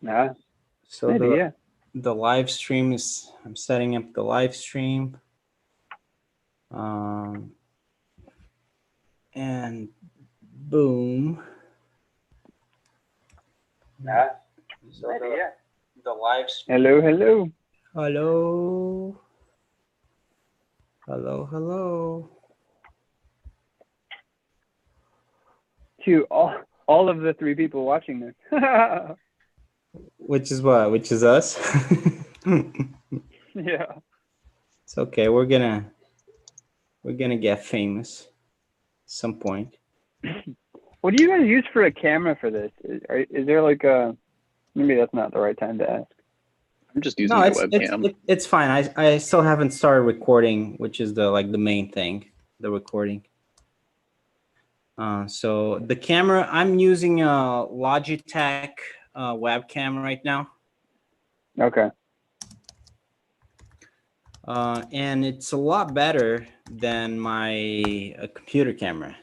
Yeah, So maybe, yeah. the live stream is, I'm setting up the live stream. And boom. Yeah, So maybe, yeah. the live stream. Hello, hello. Hello. Hello, hello. To all of the 3 people watching this. Which is what? Which is us? Yeah. It's okay. We're gonna get famous at some point. What do you guys use for a camera for this? Is there like a? Maybe that's not the right time to ask. I'm just using No, my it's webcam. it's fine. I still haven't started recording, which is the main thing, the recording. So the camera, I'm using a Logitech webcam right now. Okay. And it's a lot better than my computer camera.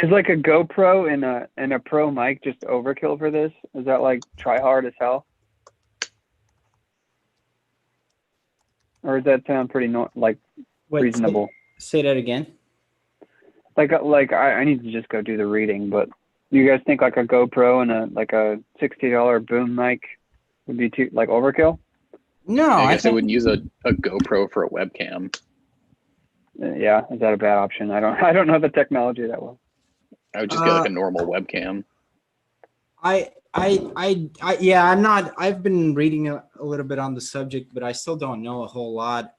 Is like a GoPro and a pro mic just overkill for this? Is that like try hard as hell? Or does that sound pretty Wait, reasonable? Say that again. Like I need to just go do the reading, but you guys think like a GoPro and a $60 boom mic would be too like overkill? No, I I guess I think wouldn't use a GoPro for a webcam. Yeah, is that a bad option? I don't know the technology that well. I would just get like a normal webcam. Yeah, I'm not. I've been reading a little bit on the subject, but I still don't know a whole lot.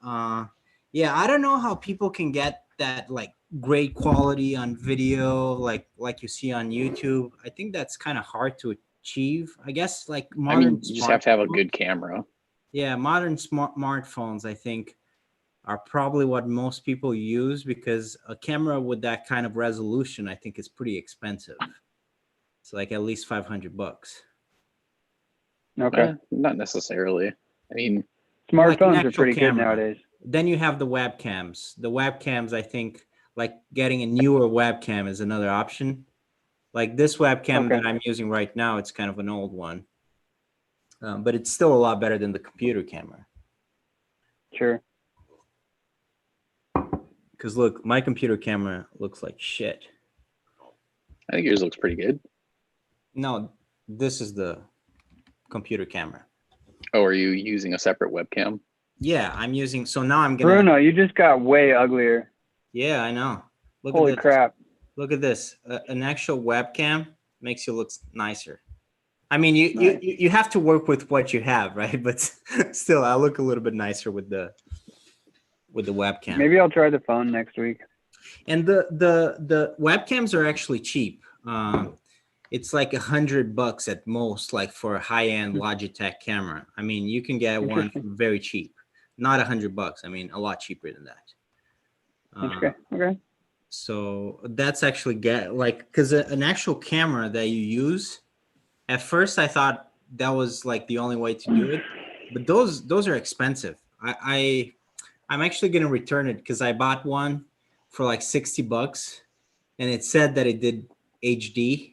Yeah, I don't know how people can get that like great quality on video, like you see on YouTube. I think that's kind of hard to achieve. I guess like I mean, modern you just have to have a smartphones. good camera. Yeah, modern smartphones, I think, are probably what most people use because a camera with that kind of resolution, I think, is pretty expensive. It's like at least $500. Okay. Not necessarily. I mean, Like an Smartphones are actual pretty good camera. nowadays. Then you have the webcams. The webcams, I think, like getting a newer webcam is another option. Like this webcam Okay. that I'm using right now, it's kind of an old one, but it's still a lot better than the computer camera. Sure. Because look, my computer camera looks like shit. I think yours looks pretty good. No, this is the computer camera. Oh, are you using a separate webcam? Yeah, I'm using. So now I'm gonna. Bruno, you just got way uglier. Yeah, I know. Look Holy at this. crap. Look at this. An actual webcam makes you look nicer. I mean, Nice. you have to work with what you have, right? But still, I look a little bit nicer with the webcam. Maybe I'll try the phone next week. And the webcams are actually cheap. It's like $100 at most, like for a high-end Logitech camera. I mean, you can get one very cheap, not $100. I mean, a lot cheaper than that. Okay. So that's actually because an actual camera that you use. At first, I thought that was like the only way to do it, but those are expensive. I'm actually gonna return it because I bought one for like $60, and it said that it did HD.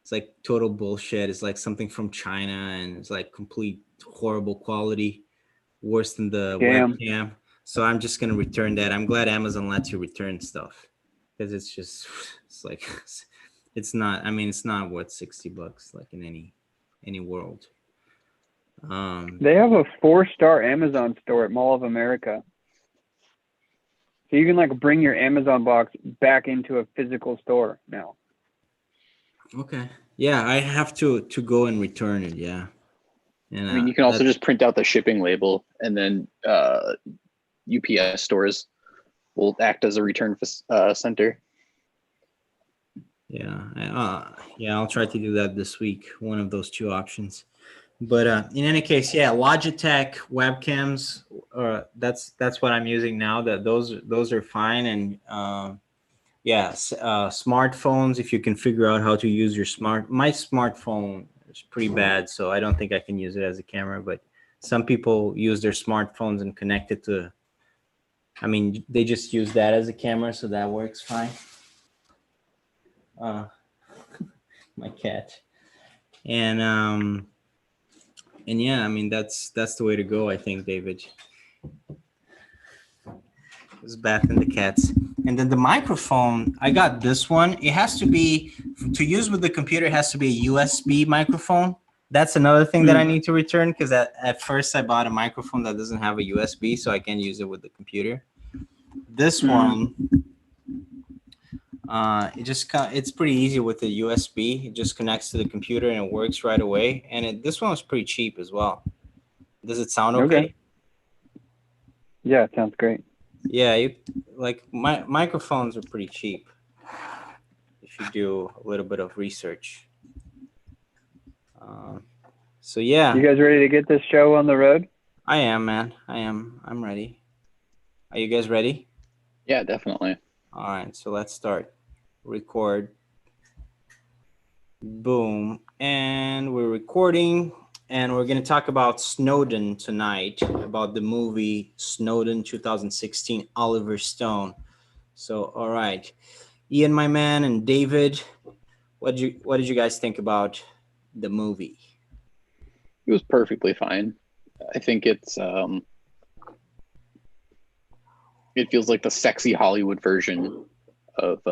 It's like total bullshit. It's like something from China, and it's like complete horrible quality, worse than the webcam. So I'm just gonna return that. I'm glad Amazon lets you return stuff because it's like it's not. I mean, it's not worth $60 like in any world. They have a 4-star Amazon store at Mall of America. So you can like bring your Amazon box back into a physical store now. Okay. Yeah, I have to go and return it. Yeah. And I mean, you can also just print out the shipping label, and then UPS stores will act as a return center. Yeah. I'll try to do that this week. One of those two options. But in any case, yeah, Logitech webcams. That's what I'm using now. That those are fine. And smartphones. If you can figure out how to use my smartphone is pretty bad, so I don't think I can use it as a camera. But some people use their smartphones and connect it to. I mean, they just use that as a camera, so that works fine. My cat. And And yeah, I mean that's the way to go, I think, David. It's Bath and the Cats. And then the microphone, I got this one. It has to be, to use with the computer, it has to be a USB microphone. That's another thing that I need to return, because at first I bought a microphone that doesn't have a USB, so I can use it with the computer. This one, it's pretty easy with the USB. It just connects to the computer and it works right away. And this one was pretty cheap as well. Does it sound okay? Yeah, it sounds great. Yeah, microphones are pretty cheap if you do a little bit of research. So yeah. You guys ready to get this show on the road? I am, man. I'm ready. Are you guys ready? Yeah, definitely. All right, so let's start. Record. Boom. And we're recording. And we're going to talk about Snowden tonight, about the movie Snowden 2016, Oliver Stone. So, all right. Ian, my man, and David, what did you guys think about the movie? It was perfectly fine. I think it feels like the sexy Hollywood version of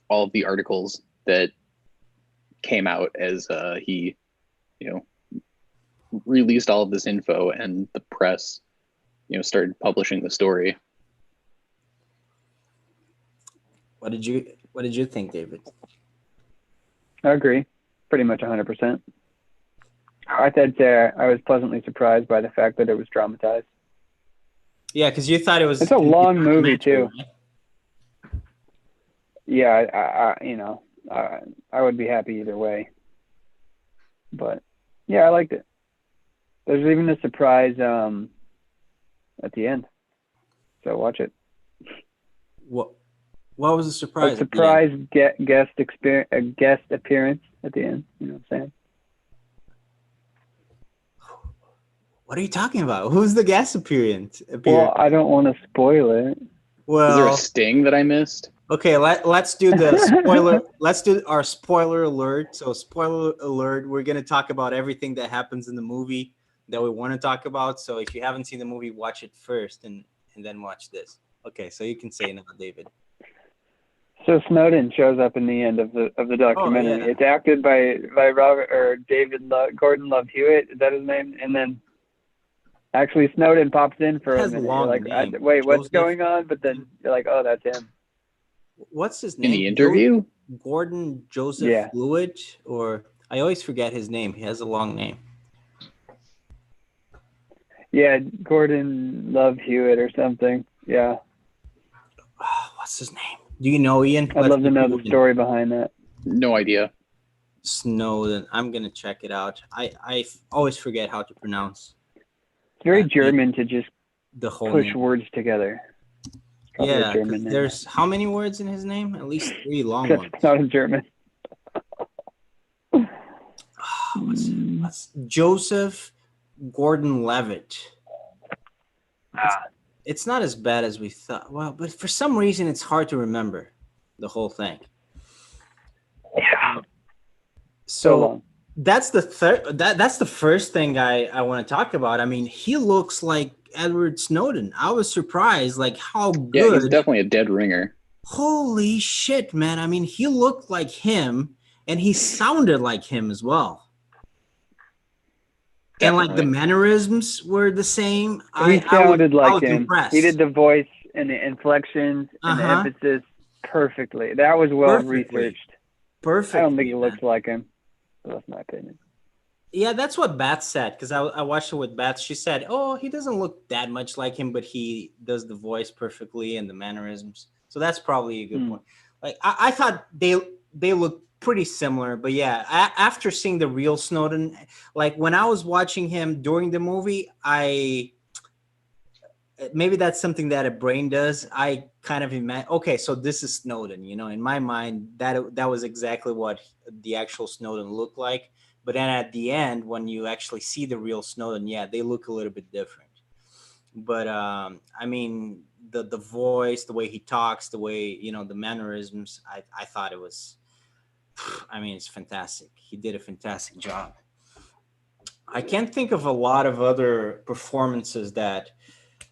all of the articles that came out as he, released all of this info and the press, started publishing the story. What did you think, David? I agree, pretty much 100%. I'd say I was pleasantly surprised by the fact that it was dramatized. Yeah, because you thought it was. It's a long movie too. Right? Yeah, I would be happy either way. But yeah, I liked it. There's even a surprise at the end, so watch it. What was the surprise? A surprise guest appearance at the end. You know what I'm saying? What are you talking about? Who's the guest appearance? Well, I don't want to spoil it. Well, is there a sting that I missed? Okay, let's do the spoiler. Let's do our spoiler alert. So, spoiler alert, we're going to talk about everything that happens in the movie that we want to talk about. So, if you haven't seen the movie, watch it first and then watch this. Okay, so you can say now, David. So Snowden shows up in the end of the documentary. Oh, yeah. It's acted by Gordon Love Hewitt. Is that his name? And then actually Snowden pops in for a minute. You're like, wait, what's going on? But then you're like, oh, that's him. What's his name? In the interview? Gordon Joseph Lewitt, or I always forget his name. He has a long name. Yeah, Gordon Love Hewitt or something. Yeah. What's his name? Do you know, Ian? I'd love to know the story behind that. No idea. Snowden. I'm gonna check it out. I always forget how to pronounce. It's very German to just the whole push name. words together. Yeah, there's how many words in his name? At least 3 long ones. It's not in German. What's Joseph Gordon-Levitt? It's not as bad as we thought. Well, but for some reason, it's hard to remember the whole thing. Yeah. So that's the that's the first thing I want to talk about. I mean, he looks like Edward Snowden. I was surprised, like how good. Yeah, he's definitely a dead ringer. Holy shit, man. I mean, he looked like him and he sounded like him as well. Definitely. And like the mannerisms were the same. He sounded like him. Impressed. He did the voice and the inflections and the emphasis perfectly. That was well researched. Perfect. I don't think he looks like him. But that's my opinion. Yeah, that's what Bats said, because I watched it with Bats. She said, oh, he doesn't look that much like him, but he does the voice perfectly and the mannerisms. So that's probably a good point. Like I thought they look pretty similar, but yeah, after seeing the real Snowden, like when I was watching him during the movie, maybe that's something that a brain does. I kind of imagine, okay, so this is Snowden, in my mind, that was exactly what the actual Snowden looked like. But then at the end, when you actually see the real Snowden, yeah, they look a little bit different. But I mean, the voice, the way he talks, the way, the mannerisms, I thought it was, I mean, it's fantastic. He did a fantastic job. I can't think of a lot of other performances that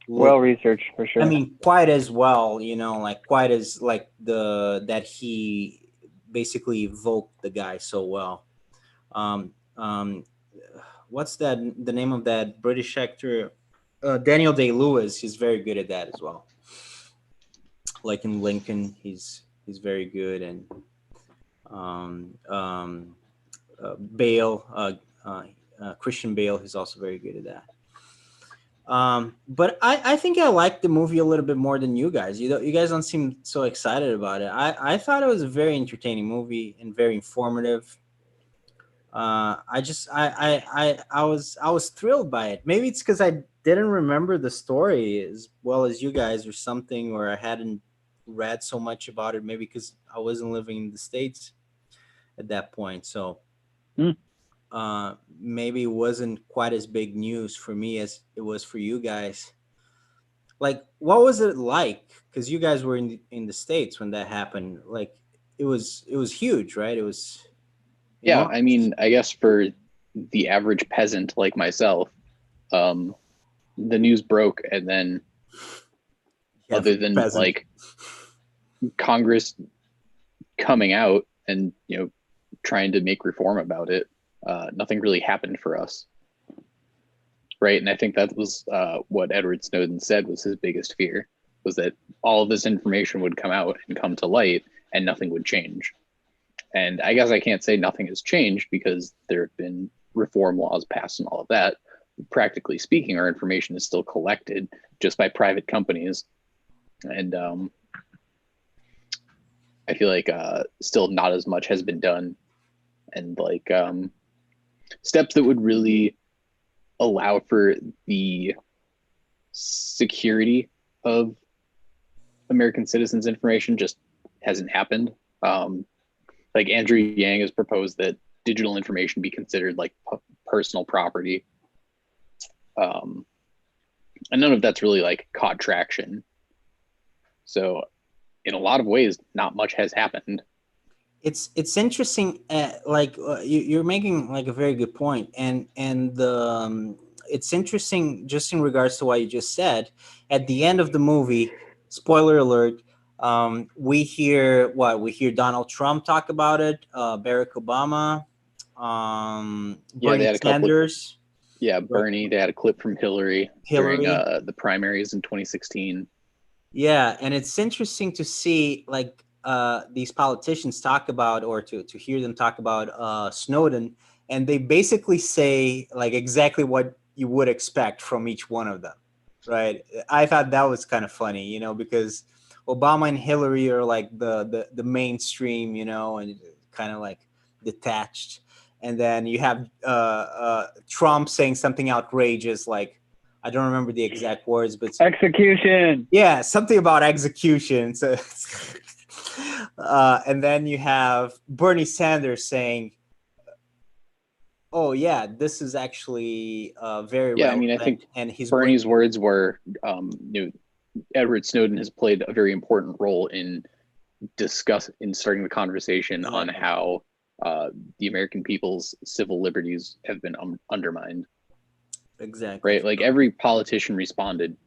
Well look, researched for I sure. mean, quite as well, like quite as like that he basically evoked the guy so well. Um, um, what's the name of that British actor? Daniel Day-Lewis. He's very good at that as well. Like in Lincoln, he's very good, and um, um, Bale, uh, Christian Bale, he's also very good at that. But I think I liked the movie a little bit more than you guys. You guys don't seem so excited about it. I thought it was a very entertaining movie and very informative. I just I was thrilled by it. Maybe it's because I didn't remember the story as well as you guys or something, or I hadn't read so much about it. Maybe because I wasn't living in the States at that point. So Hmm. maybe it wasn't quite as big news for me as it was for you guys. Like, what was it like? Because you guys were in the States when that happened. Like, it was huge, right? It was Yeah, I enormous. mean, I guess for the average peasant like myself, um, the news broke, and then Yeah, for other the than peasant. like Congress coming out and trying to make reform about it, nothing really happened for us, right? And I think that was what Edward Snowden said was his biggest fear, was that all of this information would come out and come to light, and nothing would change. And I guess I can't say nothing has changed because there have been reform laws passed and all of that. Practically speaking, our information is still collected just by private companies, and I feel like still not as much has been done, and like steps that would really allow for the security of American citizens' information just hasn't happened. Like Andrew Yang has proposed that digital information be considered like personal property, um, and none of that's really like caught traction. So, in a lot of ways, not much has happened. It's interesting. You're making like a very good point, and it's interesting just in regards to what you just said. At the end of the movie, spoiler alert. We hear Donald Trump talk about it, Barack Obama, Yeah, they Bernie had a couple of Sanders, yeah, right, Bernie. They had a clip from Hillary during Hillary. the primaries in 2016. Yeah, and it's interesting to see like these politicians talk about, or to hear them talk about Snowden, and they basically say like exactly what you would expect from each one of them, right? I thought that was kind of funny, because Obama and Hillary are like the mainstream, and kind of like detached, and then you have Trump saying something outrageous like I don't remember the exact words, but Execution. yeah, something about execution. So, and then you have Bernie Sanders saying, "Oh yeah, this is actually very Yeah, I mean, I think relevant," and he's Bernie's bringing. words were, Edward Snowden has played a very important role in starting the conversation on Exactly. how the American people's civil liberties have been undermined. Exactly. Right, like every politician responded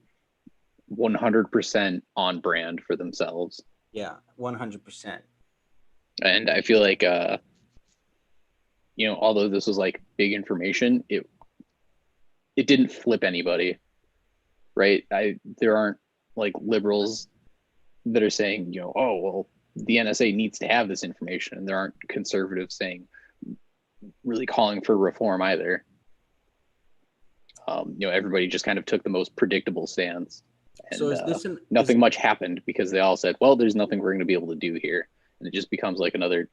100% on brand for themselves, Yeah, 100%. and I feel like although this was like big information, it didn't flip anybody, right? There aren't like liberals that are saying, oh well, the NSA needs to have this information, and there aren't conservatives saying really calling for reform either. Everybody just kind of took the most predictable stance, So and is this an is nothing much happened because they all said, well, there's nothing we're going to be able to do here, and it just becomes like another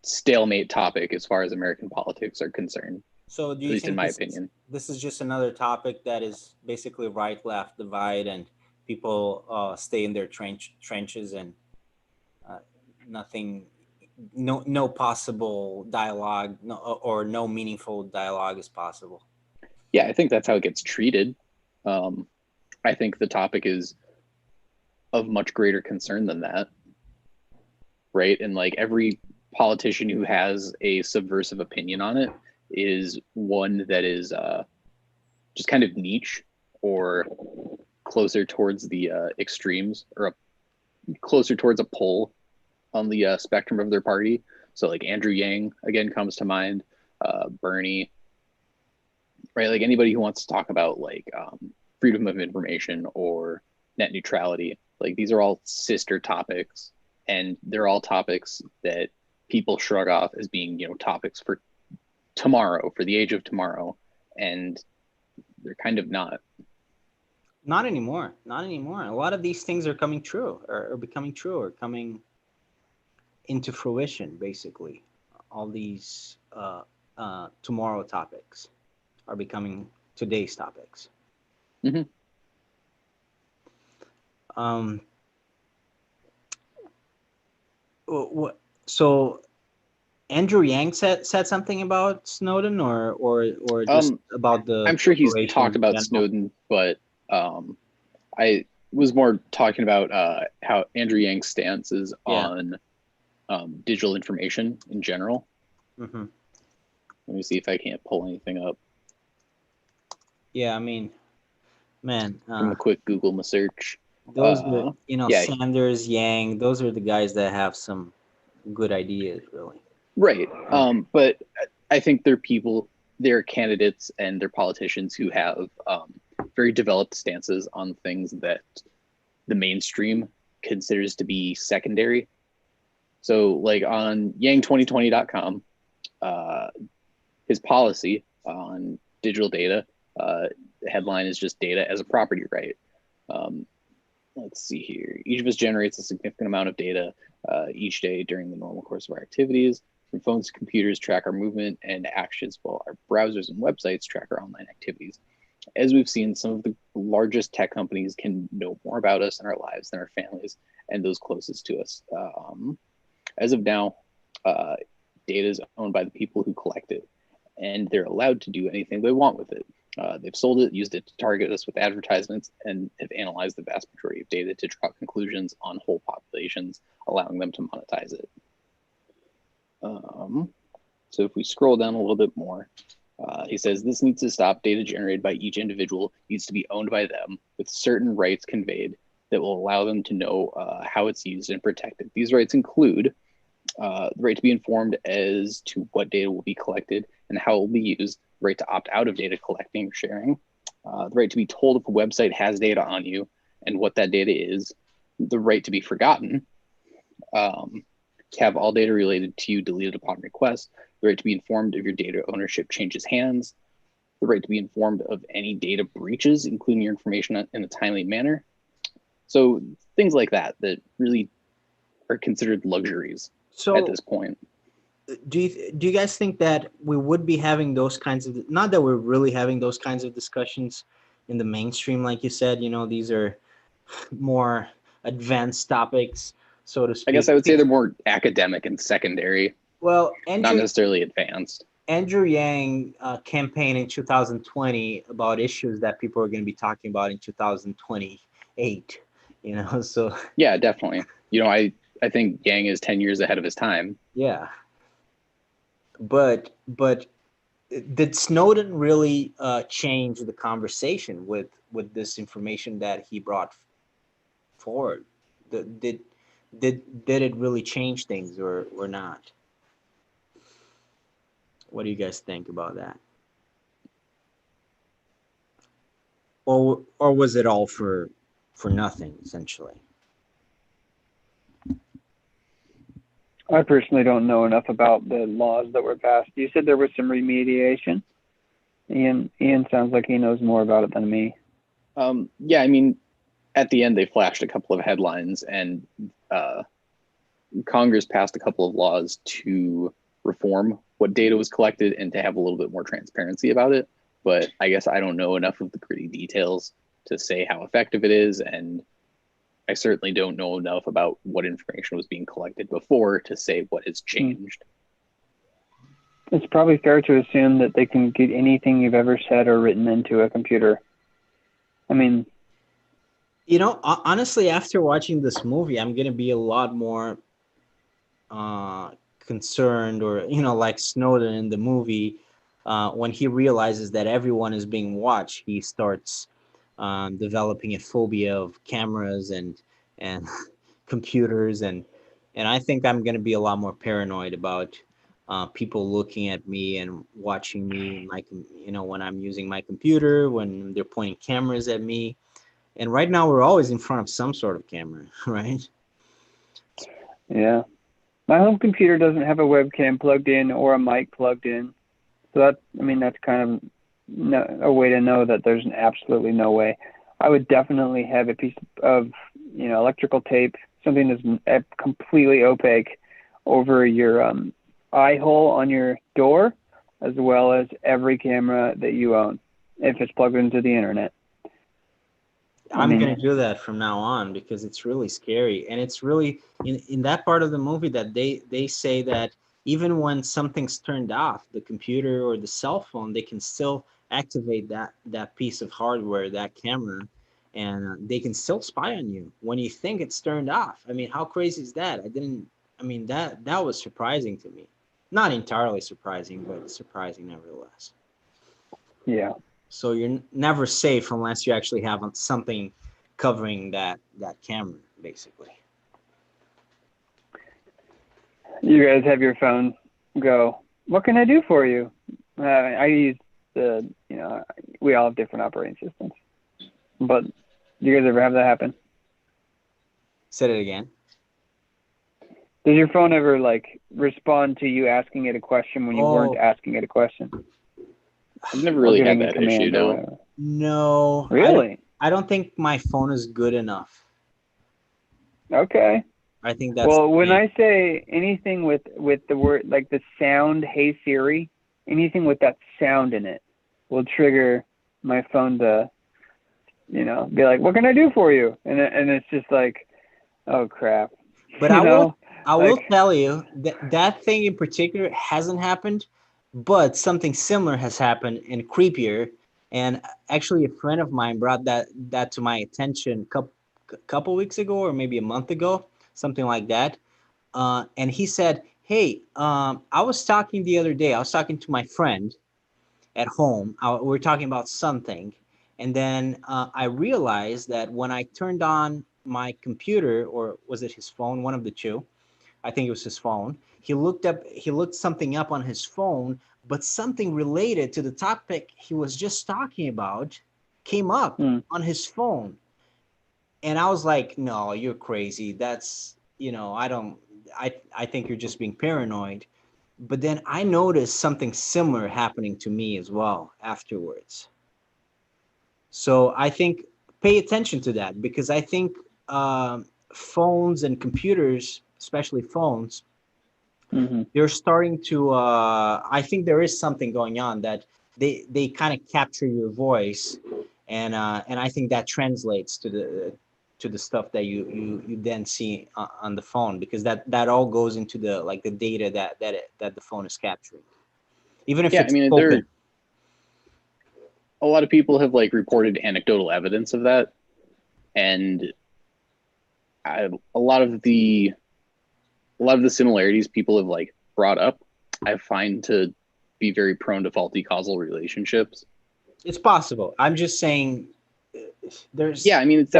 stalemate topic as far as American politics are concerned, so do at you least in think my this opinion. this is just another topic that is basically right left divide and people stay in their trenches and uh, nothing, no possible dialogue, no, or no meaningful dialogue is possible. Yeah, I think that's how it gets treated. um, I think the topic is of much greater concern than that, right? And like every politician who has a subversive opinion on it is one that is just kind of niche or closer towards the extremes, or closer towards a pole on the spectrum of their party. So like Andrew Yang again comes to mind, Bernie, right? Like anybody who wants to talk about like freedom of information or net neutrality, like these are all sister topics, and they're all topics that people shrug off as being, topics for tomorrow, for the age of tomorrow, and they're kind of not. Not anymore. Not anymore. A lot of these things are coming true, or becoming true, or coming into fruition. Basically, all these tomorrow topics are becoming today's topics. Mm-hmm. So Andrew Yang said something about Snowden, or just about the. I'm sure he's corporation talked in about general? Snowden, but I was more talking about how Andrew Yang's stance is on digital information in general. Mm-hmm. Let me see if I can't pull anything up Yeah, I mean, man, from a quick Google search. those are, yeah. Sanders, Yang, those are the guys that have some good ideas, really. Right. But I think they're candidates and they're politicians who have very developed stances on things that the mainstream considers to be secondary. So like on yang2020.com, his policy on digital data, the headline is just data as a property right. Let's see here. Each of us generates a significant amount of data each day during the normal course of our activities. From phones to computers track our movement and actions, while our browsers and websites track our online activities. As we've seen, some of the largest tech companies can know more about us and our lives than our families and those closest to us. As of now, data is owned by the people who collect it, and they're allowed to do anything they want with it. They've sold it, used it to target us with advertisements, and have analyzed the vast majority of data to draw conclusions on whole populations, allowing them to monetize it. So if we scroll down a little bit more, he says this needs to stop. Data generated by each individual needs to be owned by them, with certain rights conveyed that will allow them to know how it's used and protected. These rights include the right to be informed as to what data will be collected and how it will be used, the right to opt out of data collecting or sharing, the right to be told if a website has data on you and what that data is, the right to be forgotten, to have all data related to you deleted upon request, the right to be informed if your data ownership changes hands, the right to be informed of any data breaches, including your information in a timely manner. So things like that really are considered luxuries at this point. Do you guys think that we would be having those kinds of, not that we're really having those kinds of discussions in the mainstream, like you said, these are more advanced topics, so to speak. I guess I would say they're more academic and secondary. Well, not necessarily advanced. Andrew Yang campaigned in 2020 about issues that people are going to be talking about in 2028. So yeah, definitely. I think Yang is 10 years ahead of his time. Yeah. But did Snowden really change the conversation with this information that he brought forward? Did it really change things or not? What do you guys think about that? Or was it all for nothing, essentially? I personally don't know enough about the laws that were passed. You said there was some remediation. Ian sounds like he knows more about it than me. Yeah, I mean, at the end they flashed a couple of headlines, and Congress passed a couple of laws to reform what data was collected and to have a little bit more transparency about it. But I guess I don't know enough of the gritty details to say how effective it is, and I certainly don't know enough about what information was being collected before to say what has changed. It's probably fair to assume that they can get anything you've ever said or written into a computer. I mean, honestly, after watching this movie, I'm going to be a lot more concerned, or, like Snowden in the movie, when he realizes that everyone is being watched, he starts developing a phobia of cameras and computers, and I think I'm going to be a lot more paranoid about people looking at me and watching me, like, when I'm using my computer, when they're pointing cameras at me. And right now we're always in front of some sort of camera, right? Yeah. My home computer doesn't have a webcam plugged in or a mic plugged in. So that's kind of a way to know that there's absolutely no way. I would definitely have a piece of, electrical tape, something that's completely opaque over your eye hole on your door, as well as every camera that you own, if it's plugged into the internet. I'm going to do that from now on because it's really scary. And it's really in that part of the movie that they say that even when something's turned off, the computer or the cell phone, they can still activate that piece of hardware, that camera, and they can still spy on you when you think it's turned off. I mean, how crazy is that? That was surprising to me. Not entirely surprising, but surprising nevertheless. Yeah. So you're never safe unless you actually have something covering that camera, basically. You guys have your phone go, what can I do for you? I use we all have different operating systems. But do you guys ever have that happen? Say it again. Does your phone ever respond to you asking it a question when you weren't asking it a question? I've never really had that issue, though. No. Really? I don't think my phone is good enough. Okay. I think that's when I say anything with the word, like the sound, "Hey Siri," anything with that sound in it will trigger my phone to, be like, "What can I do for you?" And it's just like, oh crap. But I will tell you that thing in particular hasn't happened, but something similar has happened and creepier. And actually, a friend of mine brought that to my attention couple weeks ago, or maybe a month ago, something like that. And he said, "Hey, I was talking the other day. I was talking to my friend at home. We were talking about something, and then I realized that when I turned on my computer, or was it his phone, one of the two, I think it was his phone. He looked something up on his phone, but something related to the topic he was just talking about came up on his phone." And I was like, "No, you're crazy. That's, I think you're just being paranoid." But then I noticed something similar happening to me as well afterwards. So I think pay attention to that, because I think phones and computers, especially phones, they're starting to. I think there is something going on that they kind of capture your voice, and I think that translates to the stuff that you then see on the phone, because that all goes into the data that the phone is capturing, even if it's spoken. A lot of people have reported anecdotal evidence of that, and a lot of the similarities people have brought up, I find to be very prone to faulty causal relationships. It's possible. I'm just saying it's there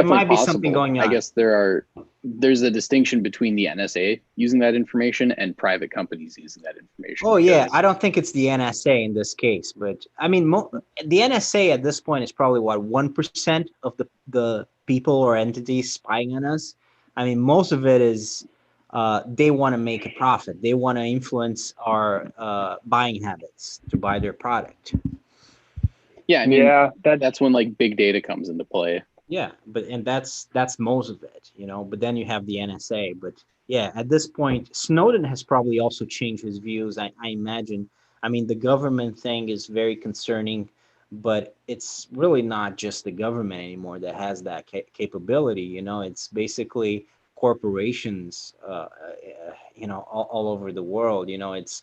might be something going on. I guess there's a distinction between the NSA using that information and private companies using that information. Oh yeah, I don't think it's the NSA in this case, but I mean the NSA at this point is probably 1% of the people or entities spying on us. I mean, most of it is they want to make a profit. They want to influence our buying habits to buy their product. Yeah, that's when big data comes into play. Yeah, and that's most of it, But then you have the NSA. But yeah, at this point, Snowden has probably also changed his views. I imagine. I mean, the government thing is very concerning, but it's really not just the government anymore that has that capability. It's basically corporations, all over the world. It's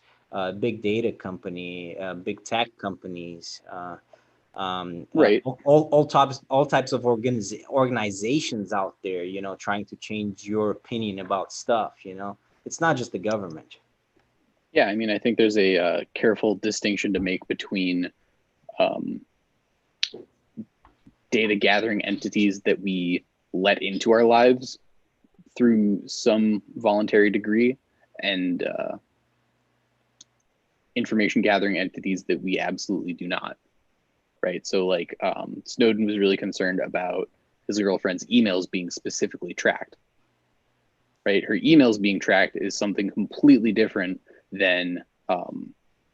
big data company, big tech companies. Right. All types of organizations out there, trying to change your opinion about stuff. It's not just the government. Yeah, I mean, I think there's a careful distinction to make between um, data gathering entities that we let into our lives through some voluntary degree and information gathering entities that we absolutely do not, right? So like Snowden was really concerned about his girlfriend's emails being specifically tracked, right? Her emails being tracked is something completely different than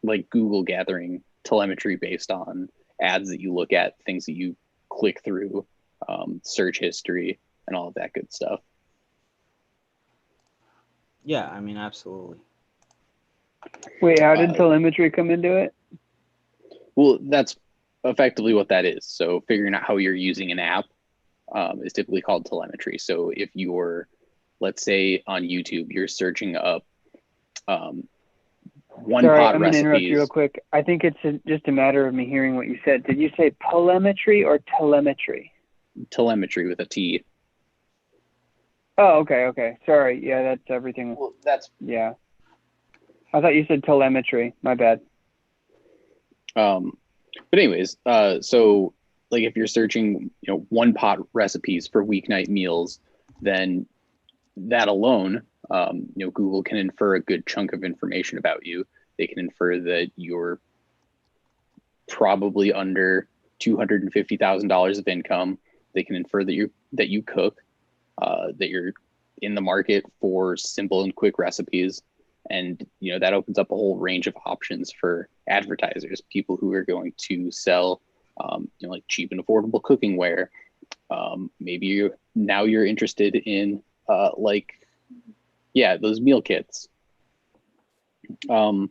like Google gathering telemetry based on ads that you look at, things that you click through, search history, and all of that good stuff. Yeah, I mean, absolutely. Wait, how did telemetry come into it? Well, that's effectively what that is. So figuring out how you're using an app is typically called telemetry. So if you're, let's say on YouTube, you're searching up one Sorry, pot I'm going to interrupt you real recipes. quick. I think it's just a matter of me hearing what you said. Did you say telemetry or telemetry? Telemetry with a T. Oh, okay. Sorry. Yeah, that's everything. Well, that's Yeah. I thought you said telemetry. My bad. but anyways, so like if you're searching, one pot recipes for weeknight meals, then that alone, Google can infer a good chunk of information about you. They can infer that you're probably under $250,000 of income. They can infer that you cook, that you're in the market for simple and quick recipes, and that opens up a whole range of options for advertisers, people who are going to sell, like cheap and affordable cooking ware. Maybe you're interested in those meal kits. And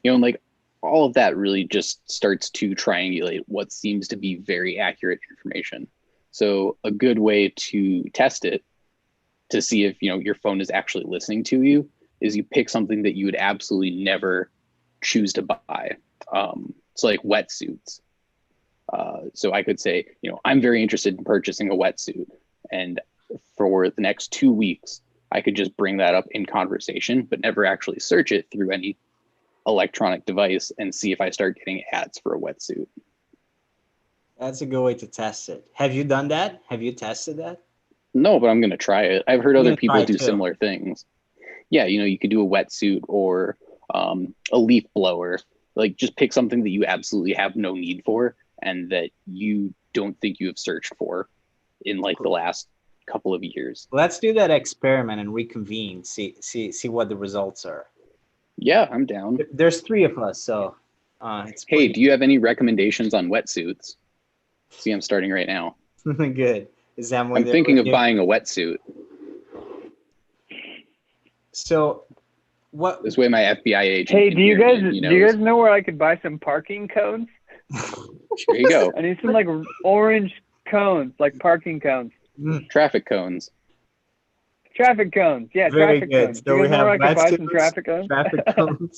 like all of that really just starts to triangulate what seems to be very accurate information. So a good way to test it to see if your phone is actually listening to you is you pick something that you would absolutely never choose to buy. So like wetsuits. So I could say, I'm very interested in purchasing a wetsuit, and for the next 2 weeks, I could just bring that up in conversation, but never actually search it through any electronic device and see if I start getting ads for a wetsuit. That's a good way to test it. Have you done that? Have you tested that? No, but I'm going to try it. I've heard I'm other gonna try people it do too. similar things. Yeah, you could do a wetsuit or a leaf blower. Like just pick something that you absolutely have no need for and that you don't think you have searched for in like the last couple of years. Let's do that experiment and reconvene. See what the results are. Yeah, I'm down. There's 3 of us, so it's Hey, pretty do you have any recommendations on wetsuits? See, I'm starting right now. good. Is that I'm thinking of buying a wetsuit. So what? This way my FBI agent Hey, can do you hear guys me and he do you knows. guys know where I could buy some parking cones? Here you go. I need some like orange cones, like parking cones. Traffic cones. Traffic cones. Yeah, Very traffic good. cones. So Do you we guys know where have I could buy some wetsuits, traffic cones?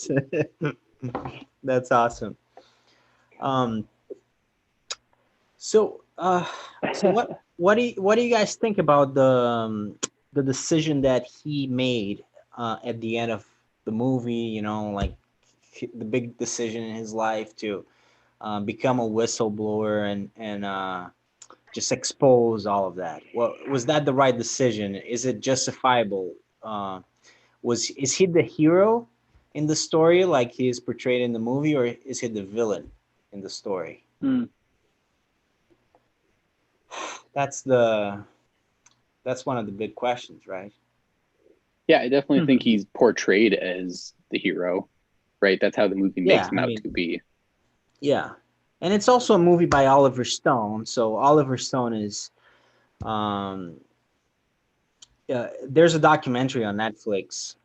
traffic cones. That's awesome. So what do you guys think about the decision that he made at the end of the movie? Like the big decision in his life to become a whistleblower and just expose all of that. Well, was that the right decision? Is it justifiable? Is he the hero in the story, like he is portrayed in the movie, or is he the villain in the story? That's one of the big questions, right? Yeah, I definitely think he's portrayed as the hero, right? That's how the movie makes him out to be. Yeah. And it's also a movie by Oliver Stone. So Oliver Stone is there's a documentary on Netflix.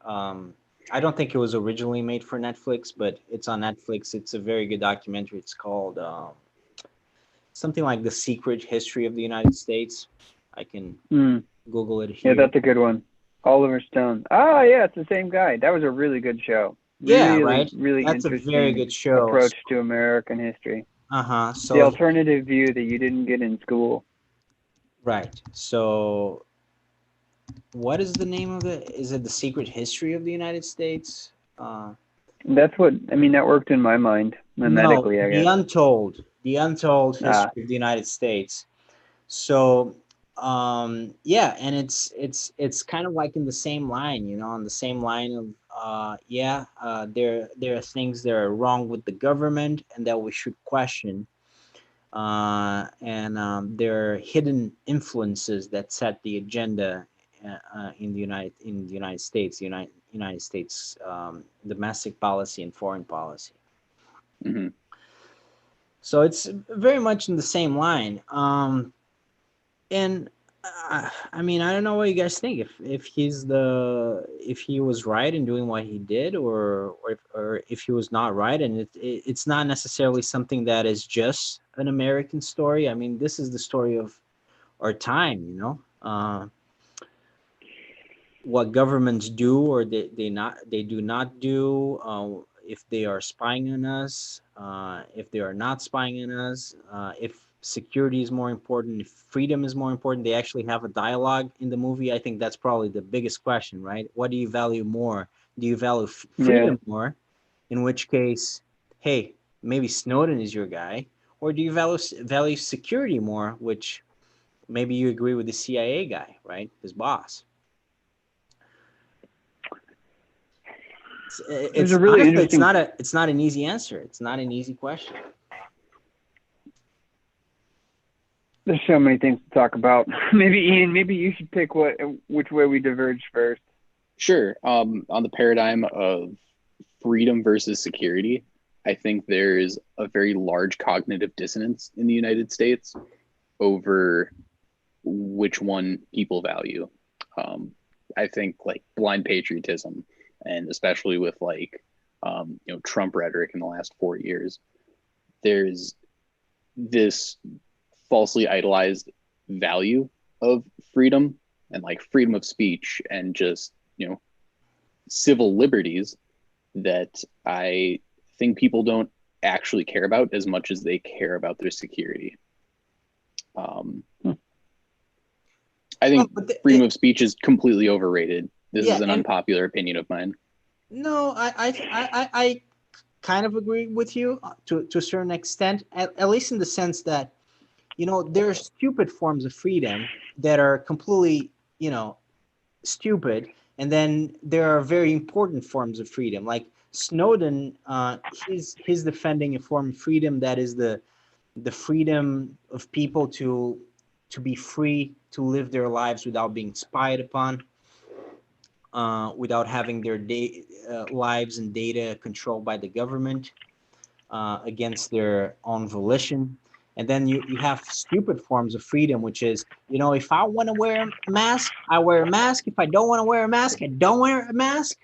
I don't think it was originally made for Netflix, but it's on Netflix. It's a very good documentary. It's called something like The Secret History of the United States. I can Google it here. Yeah, that's a good one. Oliver Stone. Oh, yeah, it's the same guy. That was a really good show. Yeah, really, right. Really That's interesting a very good show. approach to American history. So the alternative view that you didn't get in school. Right. So what is the name of it? Is it The Secret History of the United States? That's what I mean. That worked in my mind No, mimetically, I guess. the untold Ah, history of the United States. So, yeah, and it's kind of like in the same line, on the same line of, yeah, there are things that are wrong with the government and that we should question, and there are hidden influences that set the agenda in the United States, United States domestic policy and foreign policy. Hmm. So it's very much in the same line. And I mean, I don't know what you guys think. If he was right in doing what he did, or if he was not right, and it's not necessarily something that is just an American story. I mean, this is the story of our time. What governments do or they do not do, if they are spying on us, if they are not spying on us, if security is more important, if freedom is more important. They actually have a dialogue in the movie. I think that's probably the biggest question, right? What do you value more? Do you value yeah. freedom more, in which case, hey, maybe Snowden is your guy, or do you value security more, which maybe you agree with the CIA guy, right, his boss? There's It's a really honestly, interesting. it's not an easy answer. It's not an easy question. There's so many things to talk about. Maybe Ian, maybe you should pick which way we diverge first. Sure. On the paradigm of freedom versus security, I think there's a very large cognitive dissonance in the United States over which one people value. Um, I think like blind patriotism, and especially with like Trump rhetoric in the last 4 years, there's this falsely idolized value of freedom and like freedom of speech and just civil liberties that I think people don't actually care about as much as they care about their security. Um, I Well, think freedom of speech is completely overrated. This yeah, is an and unpopular opinion of mine. no, I kind of agree with you, to a certain extent, at least in the sense that there are stupid forms of freedom that are completely stupid, and then there are very important forms of freedom, like Snowden. He's defending a form of freedom that is the freedom of people to be free to live their lives without being spied upon, without having their lives and data controlled by the government, against their own volition. And then you have stupid forms of freedom, which is, if I want to wear a mask, I wear a mask. If I don't want to wear a mask, I don't wear a mask.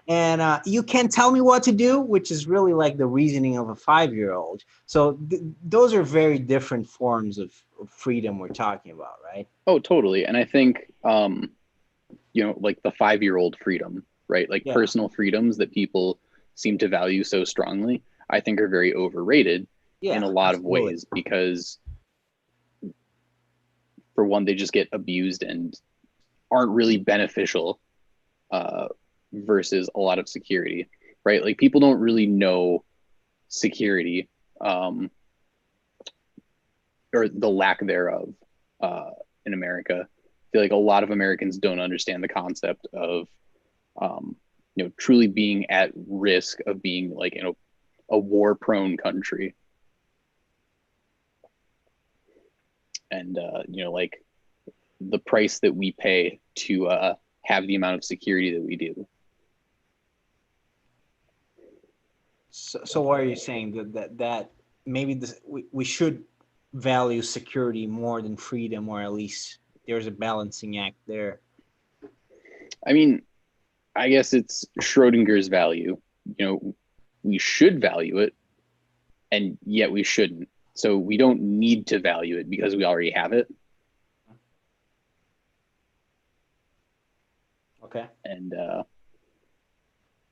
And you can't tell me what to do, which is really like the reasoning of a 5-year-old. So those are very different forms of freedom we're talking about, right? Oh, totally. And I think like the 5-year-old freedom, right? Like Yeah, personal freedoms that people seem to value so strongly, I think are very overrated in yeah, a lot of absolutely. ways because for one, they just get abused and aren't really beneficial uh, versus a lot of security, right? Like people don't really know security um, or the lack thereof uh, in America. I feel like a lot of Americans don't understand the concept of truly being at risk of being like in a war-prone country, and like the price that we pay to have the amount of security that we do. So what are you saying, that maybe we should value security more than freedom, or at least there's a balancing act there? I mean, I guess it's Schrodinger's value. We should value it, and yet we shouldn't. So we don't need to value it because we already have it. Okay. And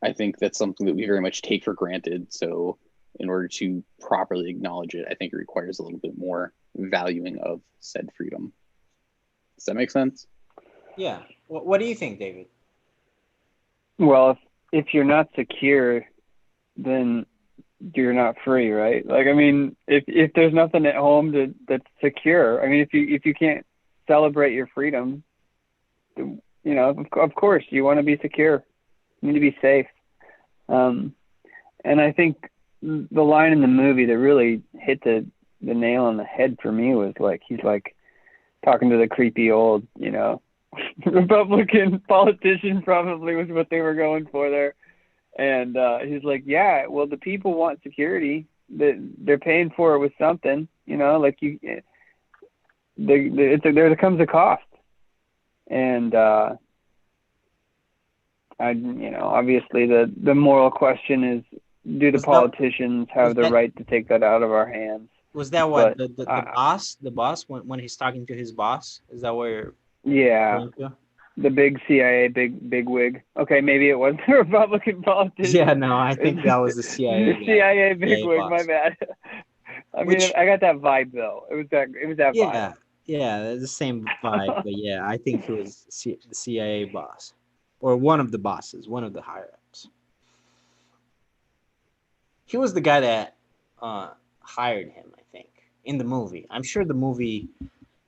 I think that's something that we very much take for granted. So in order to properly acknowledge it, I think it requires a little bit more valuing of said freedom. Does that make sense? Yeah. What do you think, David? Well, if you're not secure, then you're not free, right? Like, I mean, if there's nothing at home that's secure, I mean, if you can't celebrate your freedom, you know, of course you want to be secure. You need to be safe. And I think the line in the movie that really hit the nail on the head for me was like, he's like talking to the creepy old, you know, Republican politician, probably was what they were going for there. And he's like, yeah, well, the people want security. They're paying for it with something, you know, like there comes a cost. And you know, obviously the moral question is, do the politicians have the right to take that out of our hands? Was that what the boss when he's talking to his boss? Is that where? Yeah, the big CIA big wig. Okay, maybe it was the Republican politician. Yeah, no, I think that was the CIA. The CIA big wig. My bad. I mean, I got that vibe though. It was that vibe. Yeah, the same vibe. But yeah, I think he was the CIA boss, or one of the bosses, one of the higher ups. He was the guy that hired him, I think, in the movie. I'm sure the movie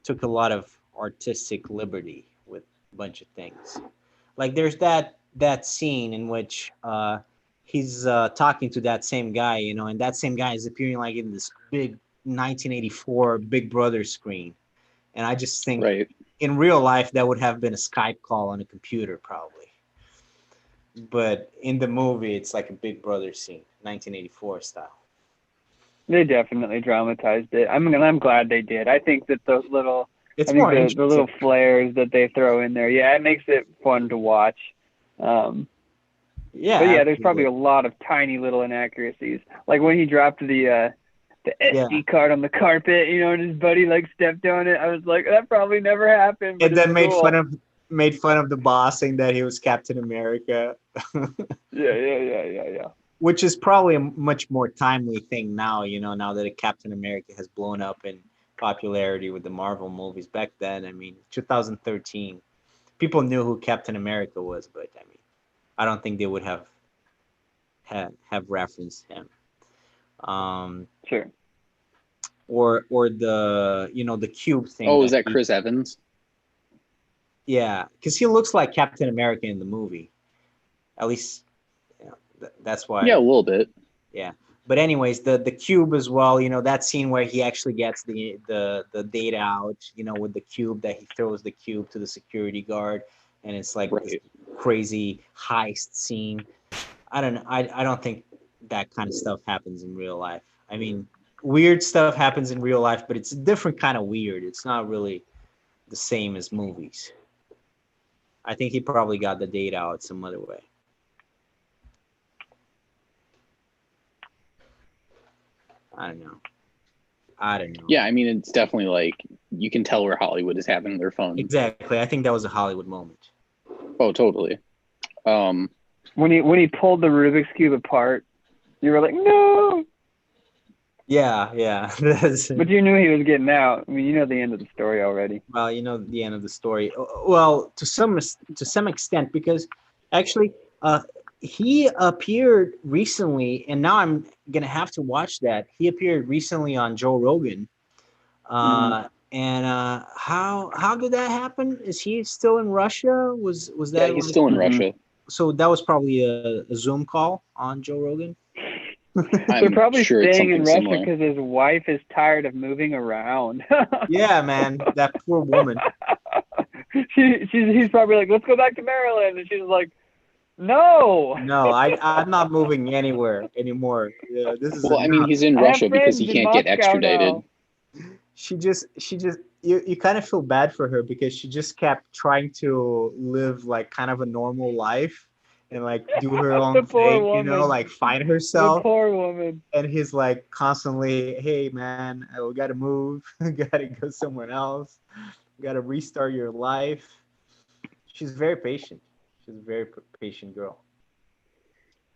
took a lot of artistic liberty with a bunch of things. Like there's that scene in which he's talking to that same guy, you know, and that same guy is appearing like in this big 1984 Big Brother screen. And I just think in real life that would have been a Skype call on a computer probably. But in the movie, it's like a Big Brother scene, 1984 style. They definitely dramatized it. I'm glad they did. I think that the little flares that they throw in there, yeah, it makes it fun to watch. Yeah, but yeah, there's probably a lot of tiny little inaccuracies, like when he dropped the SD card on the carpet, you know, and his buddy like stepped on it. I was like, that probably never happened. And then made fun of the boss, saying that he was Captain America. Yeah. Which is probably a much more timely thing now, you know, now that Captain America has blown up in popularity with the Marvel movies. Back then, I mean, 2013, people knew who Captain America was, but I mean, I don't think they would have referenced him. Sure. Or the, you know, the cube thing. Oh, is that Chris Evans? Yeah, because he looks like Captain America in the movie. At least, you know, that's why. Yeah, a little bit. Yeah, but anyways, the cube as well. You know, that scene where he actually gets the data out. You know, with the cube, that he throws the cube to the security guard, and it's like this crazy heist scene. I don't think that kind of stuff happens in real life. I mean, weird stuff happens in real life, but it's a different kind of weird. It's not really the same as movies. I think he probably got the data out some other way. I don't know. Yeah, I mean, it's definitely like, you can tell where Hollywood is having their fun. Exactly. I think that was a Hollywood moment. Oh, totally. When he pulled the Rubik's Cube apart, you were like, no! Yeah. But you knew he was getting out. I mean, you know the end of the story already. Well, you know the end of the story. Well, to some extent, because actually, he appeared recently, and now I'm gonna have to watch that. He appeared recently on Joe Rogan. And how did that happen? Is he still in Russia? Was that? Yeah, he's still in Russia. So that was probably a Zoom call on Joe Rogan. They're probably staying in Russia because his wife is tired of moving around. Yeah, man, that poor woman. He's probably like, let's go back to Maryland, and she's like, no, I'm not moving anywhere anymore. Yeah, this is. Well, I mean, he's in Russia because he can't get extradited. She just you kind of feel bad for her because she just kept trying to live like kind of a normal life and like do her own thing, you know, like find herself. The poor woman. And he's like constantly, hey man, we gotta move, gotta go somewhere else, gotta restart your life. She's very patient. She's a very patient girl.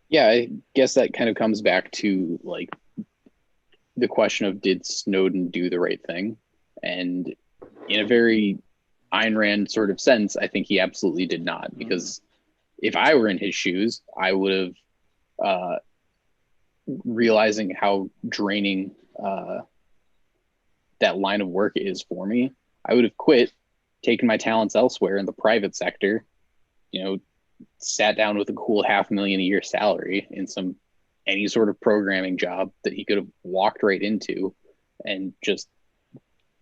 Yeah, I guess that kind of comes back to like the question of, did Snowden do the right thing? And in a very Ayn Rand sort of sense, I think he absolutely did not, because if I were in his shoes, I would have, realizing how draining that line of work is for me, I would have quit, taken my talents elsewhere in the private sector, sat down with a cool $500,000 a year salary in any sort of programming job that he could have walked right into and just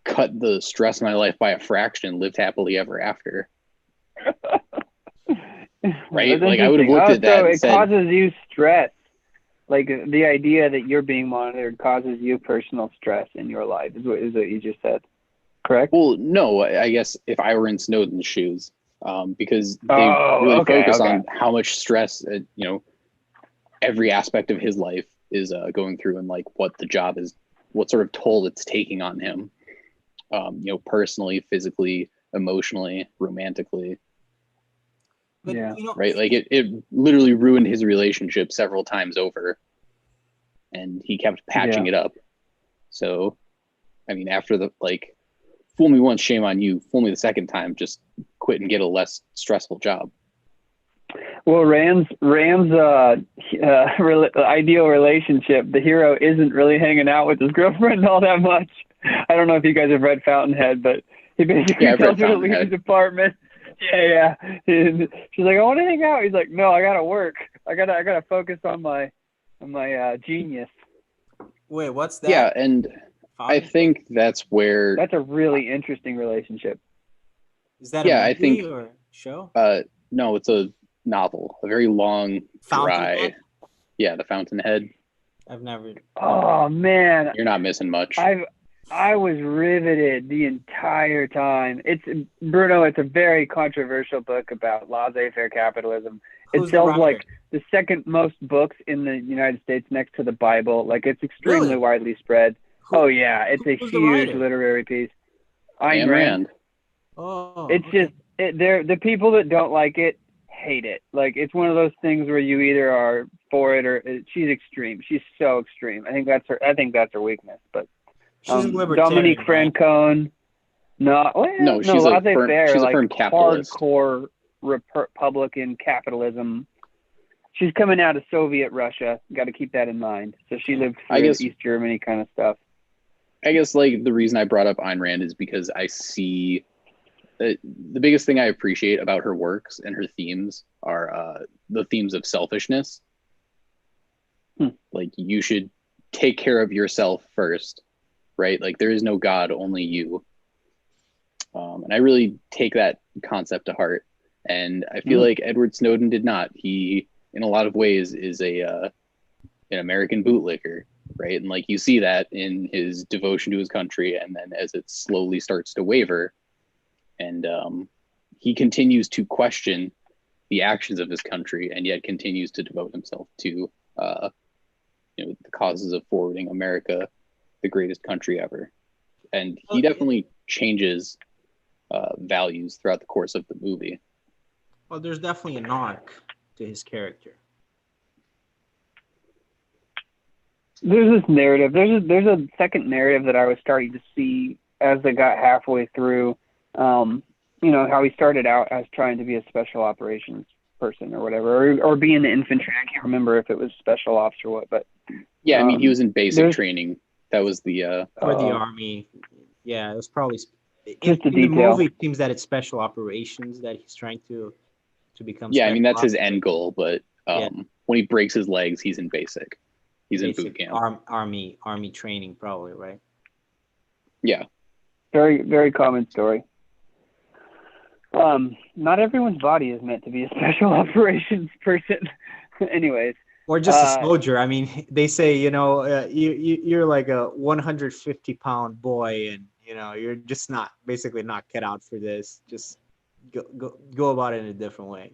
cut the stress of my life by a fraction, lived happily ever after. Right? Like I would have looked at that and said, causes you stress. Like the idea that you're being monitored causes you personal stress in your life is what you just said. Correct? Well, no, I guess if I were in Snowden's shoes, because they really focus on how much stress, every aspect of his life is going through, and like what the job is, what sort of toll it's taking on him, personally, physically, emotionally, romantically. But, yeah. Right. Like it literally ruined his relationship several times over, and he kept patching it up. So, I mean, after fool me once, shame on you. Fool me the second time, just quit and get a less stressful job. Well, Rand's ideal relationship, the hero isn't really hanging out with his girlfriend all that much. I don't know if you guys have read Fountainhead, but he basically tells her to leave his apartment. Yeah. She's like, I want to hang out. He's like, no, I gotta work. I gotta focus on my genius. Wait, what's that? Yeah, and I think that's a really interesting relationship. Is that a movie or show? No, it's a novel, a very long, dry. Yeah, The Fountainhead. I've never. Oh man, you're not missing much. I was riveted the entire time. It's a very controversial book about laissez-faire capitalism. It sells like the second most books in the United States next to the Bible. Like it's extremely widely spread. It's a huge literary piece. Ayn Rand. Oh, it's just the people that don't like it hate it. Like it's one of those things where you either are for it or she's extreme. She's so extreme. I think that's her weakness. But she's a libertarian. Dominique Francone. No, she's a firm capitalist. Hardcore Republican capitalism. She's coming out of Soviet Russia. Got to keep that in mind. So she lived through East Germany kind of stuff. I guess like the reason I brought up Ayn Rand is because I see the biggest thing I appreciate about her works and her themes are the themes of selfishness. Like you should take care of yourself first, right? Like there is no God, only you. And I really take that concept to heart. And I feel like Edward Snowden did not. He, in a lot of ways, is an American bootlicker, right? And like you see that in his devotion to his country, and then as it slowly starts to waver, and he continues to question the actions of his country, and yet continues to devote himself to the causes of forwarding America, the greatest country ever. And he definitely changes values throughout the course of the movie. Well, there's definitely an arc to his character. There's this narrative. There's a second narrative that I was starting to see as they got halfway through. How he started out as trying to be a special operations person or whatever, or be in the infantry. I can't remember if it was special ops or what, but yeah, I mean he was in basic training. That was the or the army. Yeah, it was probably just a detail. In the movie, it seems that it's special operations that he's trying to become. Yeah, I mean that's his end goal, but when he breaks his legs, he's in basic. He's in boot camp. Army training, probably, right? Yeah. Very, very common story. Not everyone's body is meant to be a special operations person. Anyways. Or just a soldier. I mean, they say, you're like a 150-pound boy, and you're just basically not cut out for this. Just go about it in a different way.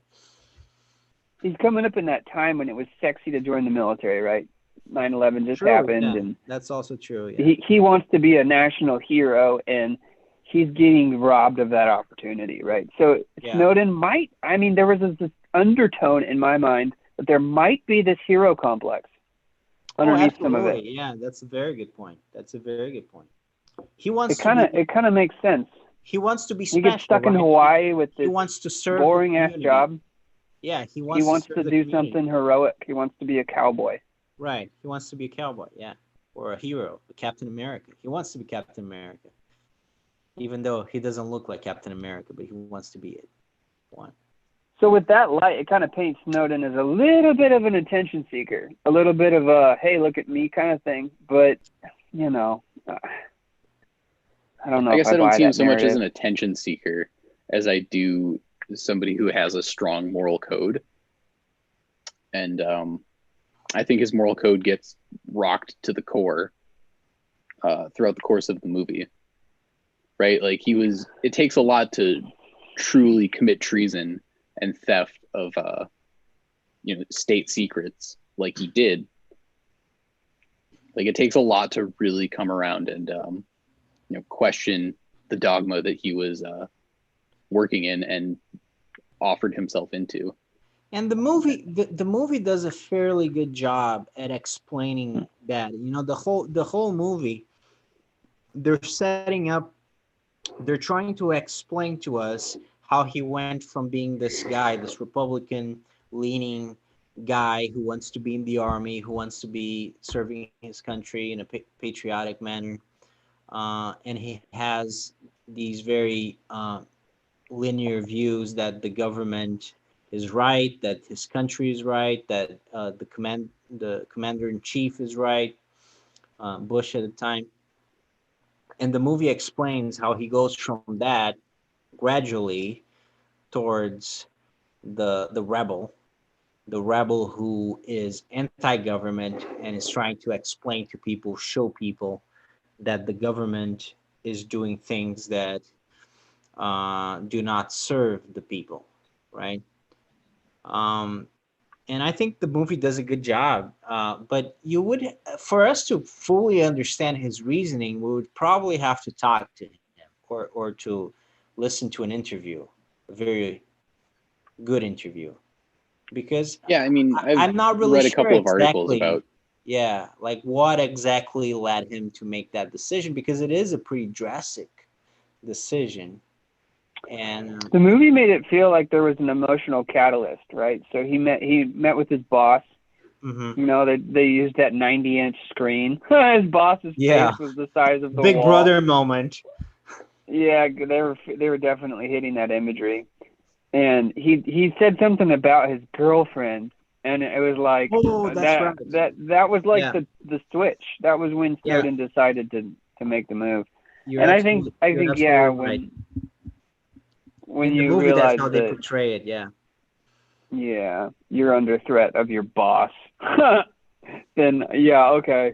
He's coming up in that time when it was sexy to join the military, right? 9/11 just happened, and that's also true. Yeah. He wants to be a national hero, and he's getting robbed of that opportunity, right? So Snowden there was this undertone in my mind that there might be this hero complex underneath some of it. Yeah, that's a very good point. He wants it kind of makes sense. He wants to be special. He gets stuck in Hawaii with this he wants to serve boring ass job. Yeah, he He wants to wants serve to the do community. something heroic. He wants to be a cowboy. Right. He wants to be a cowboy, yeah. Or a hero, a Captain America. He wants to be Captain America. Even though he doesn't look like Captain America, but he wants to be it. One. So with that light, it kind of paints Snowden as a little bit of an attention seeker, a little bit of a "hey, look at me" kind of thing. But you know, I don't know I if guess I I don't buy see him that so much as narrative. an attention seeker as I do somebody who has a strong moral code. And I think his moral code gets rocked to the core throughout the course of the movie, right? Like it takes a lot to truly commit treason and theft of, state secrets like he did. Like it takes a lot to really come around and, question the dogma that he was working in and offered himself into. And the movie does a fairly good job at explaining that. The whole movie, they're setting up, they're trying to explain to us how he went from being this guy, this Republican leaning guy who wants to be in the army, who wants to be serving his country in a patriotic manner, and he has these very linear views that the government is right, that his country is right, that the commander in chief is right, Bush at the time. And the movie explains how he goes from that gradually towards the rebel who is anti-government and is trying to explain to people, show people that the government is doing things that do not serve the people, right? Um, and I think the movie does a good job. But for us to fully understand his reasoning, we would probably have to talk to him or to listen to an interview, a very good interview, because Yeah, I mean, I've I'm not really read a sure couple of articles exactly. about. Yeah, like what exactly led him to make that decision, because it is a pretty drastic decision. And The movie made it feel like there was an emotional catalyst, right? So he met with his boss. mhm. You know, they used that 90-inch screen. His boss's face Yeah, was the size of the Big wall. Brother moment. Yeah, they were definitely hitting that imagery. And he said something about his girlfriend, and it was like Oh, that's right. that was like Yeah, the switch. That was when yeah. Snowden decided to make the move. You're And I think absolutely I you're think yeah, absolutely right. when In the you movie, that's realize how they that, portray it. Yeah, yeah, you're under threat of your boss, then yeah, okay,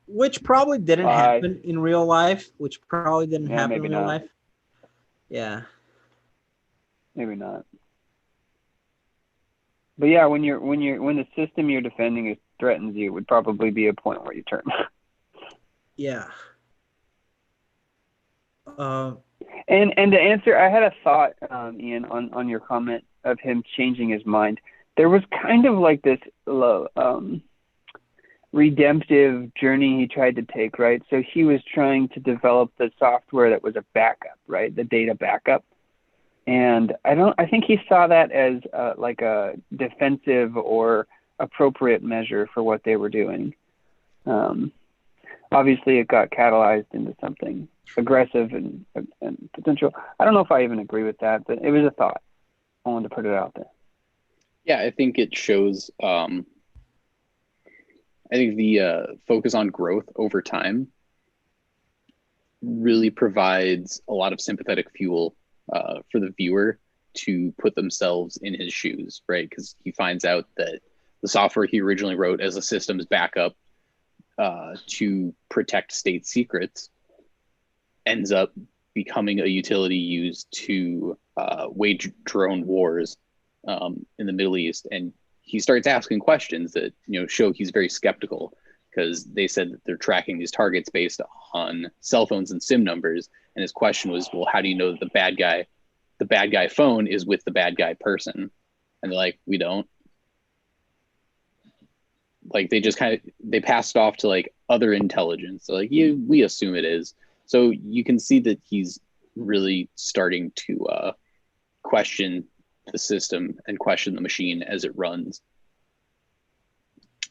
which probably didn't bye. happen in real life. Which probably didn't Yeah, happen in maybe real not. life. Yeah, Maybe not. But yeah, when the system you're defending threatens you, would probably be a point where you turn. yeah. Um, And to answer, I had a thought, Ian, on your comment of him changing his mind. There was kind of like this redemptive journey he tried to take, right? So he was trying to develop the software that was a backup, right? The data backup. And I think he saw that as like a defensive or appropriate measure for what they were doing. Obviously, it got catalyzed into something aggressive and potential. I don't know if I even agree with that, but it was a thought. I wanted to put it out there. Yeah, I think it shows. I think the focus on growth over time really provides a lot of sympathetic fuel for the viewer to put themselves in his shoes, right? Because he finds out that the software he originally wrote as a systems backup to protect state secrets ends up becoming a utility used to wage drone wars in the Middle East. And he starts asking questions that show he's very skeptical, because they said that they're tracking these targets based on cell phones and SIM numbers. And his question was, well, how do you know that the bad guy phone is with the bad guy person? And they're like, we don't. Like they just they passed off to like other intelligence. So like we assume it is. So you can see that he's really starting to question the system and question the machine as it runs.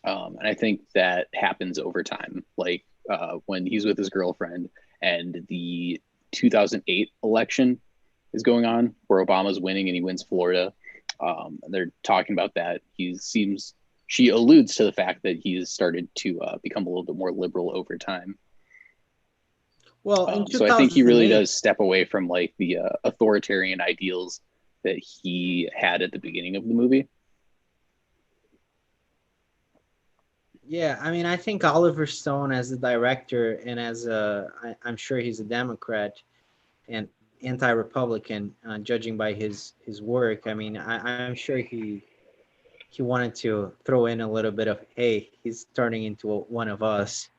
And I think that happens over time. Like when he's with his girlfriend and the 2008 election is going on where Obama's winning and he wins Florida. They're talking about that. She alludes to the fact that he's started to become a little bit more liberal over time. Well, in so I think he really 2008 does step away from like the authoritarian ideals that he had at the beginning of the movie. Yeah, I mean, I think Oliver Stone as the director and I'm sure he's a Democrat and anti-Republican, judging by his work. I mean, I'm sure he wanted to throw in a little bit of, hey, he's turning into one of us.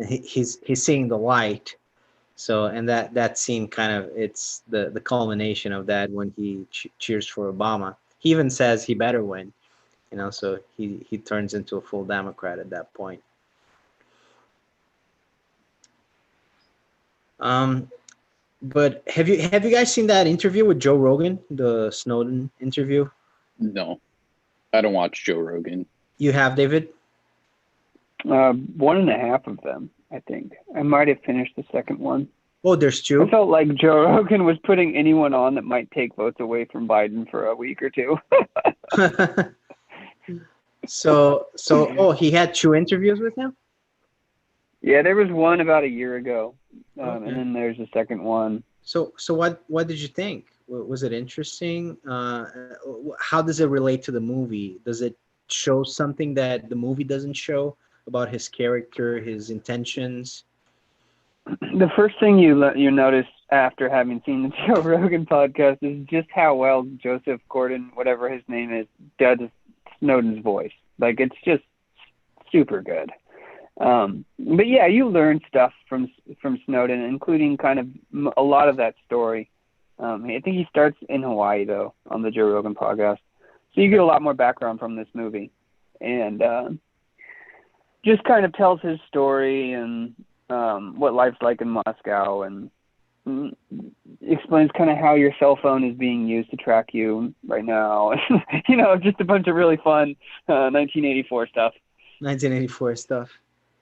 He's seeing the light. So, and that scene kind of, it's the culmination of that when he cheers for Obama. He even says he better win, so he turns into a full Democrat at that point. But have you guys seen that interview with Joe Rogan, the Snowden interview? No, I don't watch Joe Rogan. You have, David? 1.5 of them, I think. I might have finished the second one. Oh, there's two? I felt like Joe Rogan was putting anyone on that might take votes away from Biden for a week or two. So, he had 2 interviews with him? Yeah, there was one about a year ago, Okay. and then there's a second one. So what did you think? Was it interesting? How does it relate to the movie? Does it show something that the movie doesn't show about his character, his intentions? The first thing you notice after having seen the Joe Rogan podcast is just how well Joseph Gordon, whatever his name is, does Snowden's voice. Like, it's just super good. But yeah, you learn stuff from Snowden, including kind of a lot of that story. I think he starts in Hawaii though on the Joe Rogan podcast, so you get a lot more background from this movie, and just kind of tells his story and what life's like in Moscow, and explains kind of how your cell phone is being used to track you right now. Just a bunch of really fun 1984 stuff. 1984 stuff.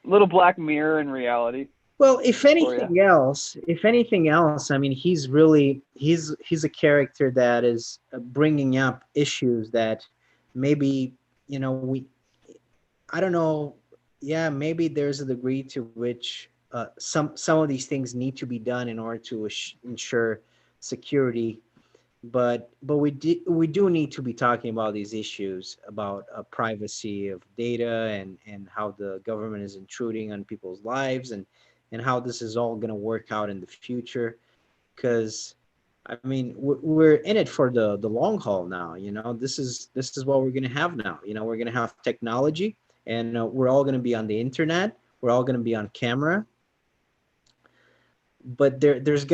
Little Black Mirror in reality. Well, if anything else, I mean, he's a character that is bringing up issues that maybe, I don't know. Yeah, maybe there's a degree to which some of these things need to be done in order to ensure security. But we do need to be talking about these issues about privacy of data and how the government is intruding on people's lives and how this is all going to work out in the future. Because I mean, we're in it for the long haul now. This is what we're going to have now. We're going to have technology, and we're all going to be on the internet. We're all going to be on camera. But we're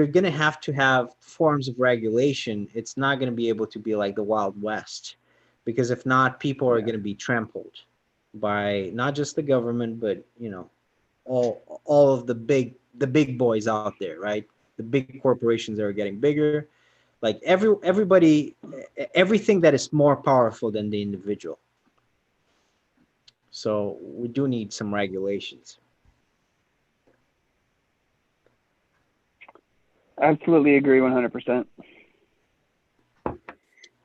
going to have forms of regulation. It's not going to be able to be like the Wild West, because if not, people are going to be trampled by not just the government, but all of the big boys out there, right? The big corporations that are getting bigger, like everybody, everything that is more powerful than the individual. So we do need some regulations. Absolutely agree 100%.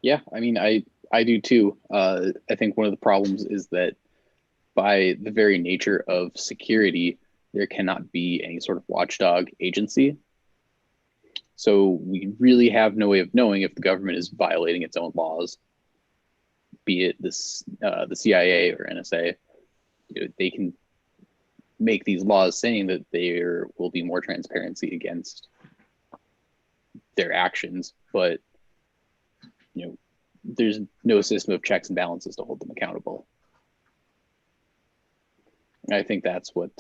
Yeah, I mean, I do too. I think one of the problems is that by the very nature of security, there cannot be any sort of watchdog agency. So we really have no way of knowing if the government is violating its own laws, be it the CIA or NSA. They can make these laws saying that there will be more transparency against their actions, but there's no system of checks and balances to hold them accountable. I think that's what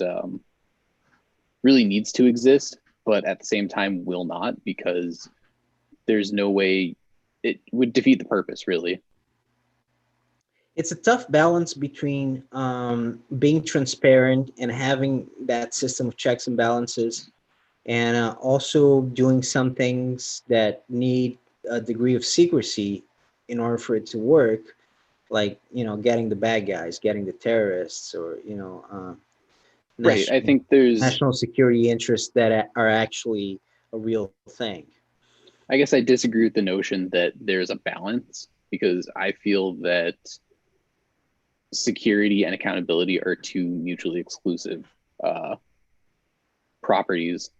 really needs to exist, but at the same time will not, because there's no way. It would defeat the purpose, really. It's a tough balance between being transparent and having that system of checks and balances, and also doing some things that need a degree of secrecy in order for it to work, like getting the bad guys, getting the terrorists, or Right. I national think there's, national security interests that are actually a real thing. I guess I disagree with the notion that there's a balance, because I feel that security and accountability are two mutually exclusive uh, properties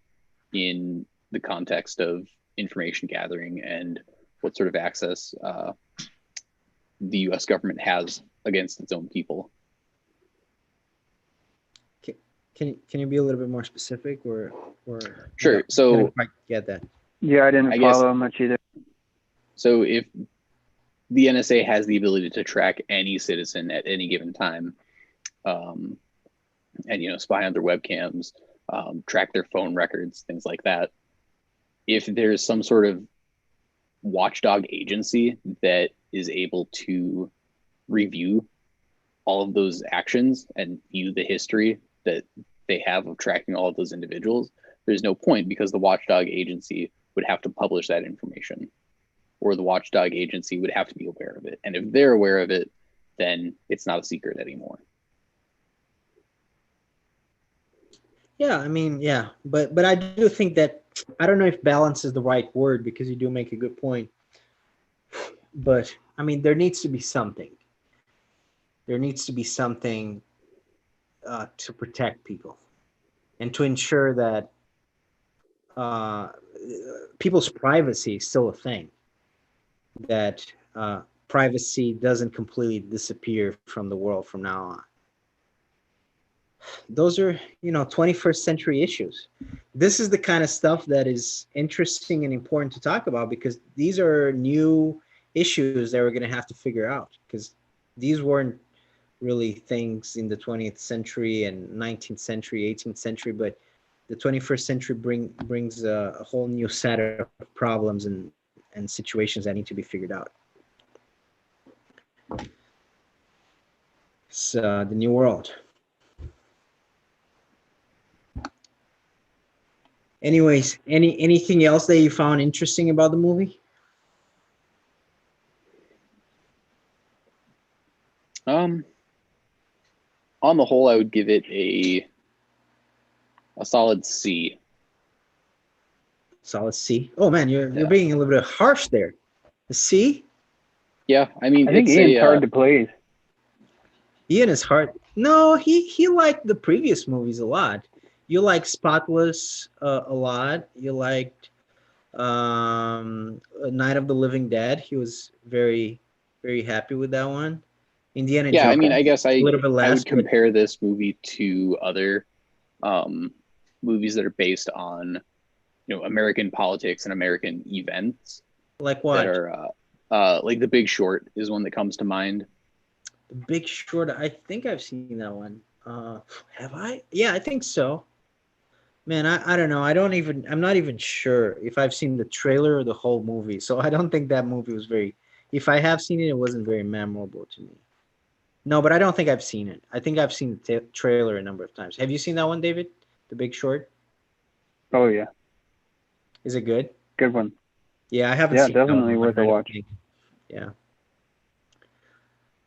in the context of information gathering and what sort of access the U.S. government has against its own people. Can you be a little bit more specific, or Sure. I So didn't quite get that. Yeah, I didn't I guess follow much either. so. If the NSA has the ability to track any citizen at any given time, and spy on their webcams, track their phone records, things like that. If there's some sort of watchdog agency that is able to review all of those actions and view the history that they have of tracking all of those individuals, there's no point, because the watchdog agency would have to publish that information, or the watchdog agency would have to be aware of it. And if they're aware of it, then it's not a secret anymore. Yeah, I mean, yeah, but I do think that, I don't know if balance is the right word, because you do make a good point. But I mean, there needs to be something. There needs to be something to protect people and to ensure that uh, people's privacy is still a thing. That privacy doesn't completely disappear from the world from now on. Those are 21st century issues. This is the kind of stuff that is interesting and important to talk about, because these are new issues that we're going to have to figure out, because these weren't really things in the 20th century and 19th century, 18th century, but the 21st century brings a whole new set of problems and situations that need to be figured out. It's the new world. Anyways, anything else that you found interesting about the movie? On the whole, I would give it a solid C. Solid C. Oh man, you're being a little bit harsh there. A C? Yeah, I mean, I think it's Ian's hard to please. Ian is hard. No, he liked the previous movies a lot. You like Spotless a lot. You liked Night of the Living Dead. He was very, very happy with that one. Indiana Yeah, I Jones, mean, I guess a little bit I less. would compare this movie to other movies that are based on American politics and American events. Like what? That are like The Big Short is one that comes to mind. The Big Short. I think I've seen that one. Have I? Yeah, I think so. Man, I don't know. I'm not even sure if I've seen the trailer or the whole movie. So I don't think that movie was very, if I have seen it, it wasn't very memorable to me. No, but I don't think I've seen it. I think I've seen the trailer a number of times. Have you seen that one, David? The Big Short? Oh yeah, Is it good? good one. Yeah, I haven't Yeah, seen that definitely one, worth but a I watch. think- Yeah.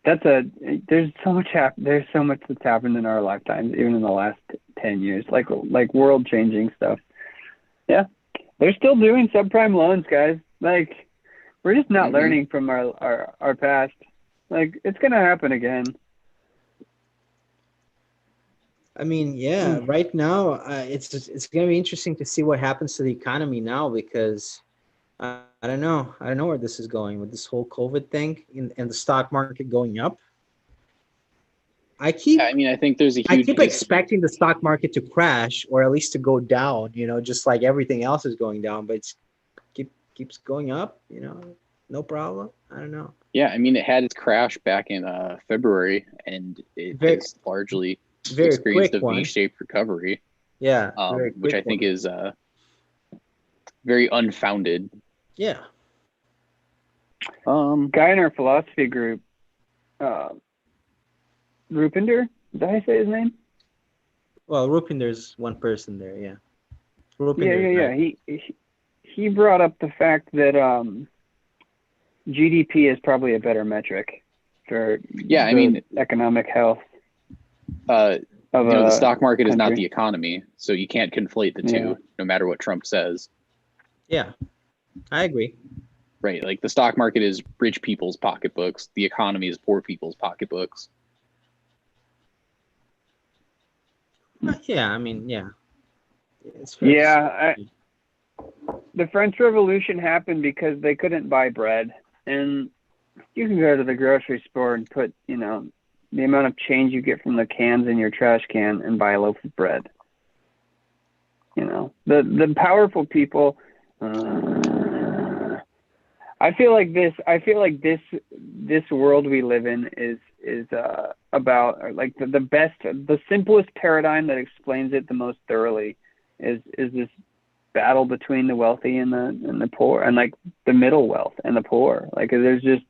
There's so much there's so much that's happened in our lifetimes, even in the last 10 years, like world changing stuff. Yeah, they're still doing subprime loans, guys. Like, we're just not learning from our past. Like, it's gonna happen again. I mean, yeah, right now it's going to be interesting to see what happens to the economy now, because I don't know. I don't know where this is going with this whole COVID thing and the stock market going up. I mean, I think there's a huge. I keep expecting the stock market to crash, or at least to go down. Just like everything else is going down, but it's keeps going up. No problem. I don't know. Yeah, I mean, it had its crash back in February, and it has largely experienced a V-shaped recovery. Yeah, which I think is very unfounded. Yeah. Guy in our philosophy group, Rupinder, is that how you say his name? Well, Rupinder's one person there, yeah. Yeah. He brought up the fact that GDP is probably a better metric for Yeah, I the mean, economic health uh, of the a stock market is not country. the economy, so you can't conflate the Yeah. two, no matter what Trump says. Yeah, I agree. Right? Like the stock market is rich people's pocketbooks. The economy is poor people's pocketbooks. Yeah, I mean, yeah, it's fair to say. Yeah, the French Revolution happened because they couldn't buy bread, and you can go to the grocery store and put, the amount of change you get from the cans in your trash can and buy a loaf of bread. The powerful people. I feel like this world we live in is about, like, the simplest paradigm that explains it the most thoroughly is this battle between the wealthy and the poor, and like the middle wealth and the poor. Like, there's just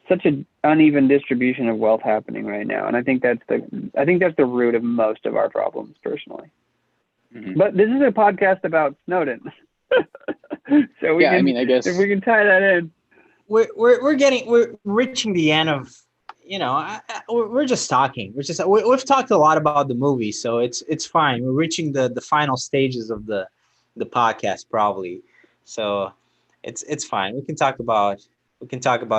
such an uneven distribution of wealth happening right now, and I think that's the root of most of our problems, personally. Mm-hmm. But this is a podcast about Snowden. So I mean, I guess if we can tie that in. We're reaching the end of, we're just talking. We've talked a lot about the movie, so it's fine. We're reaching the final stages of the podcast, probably. So it's fine. We can talk about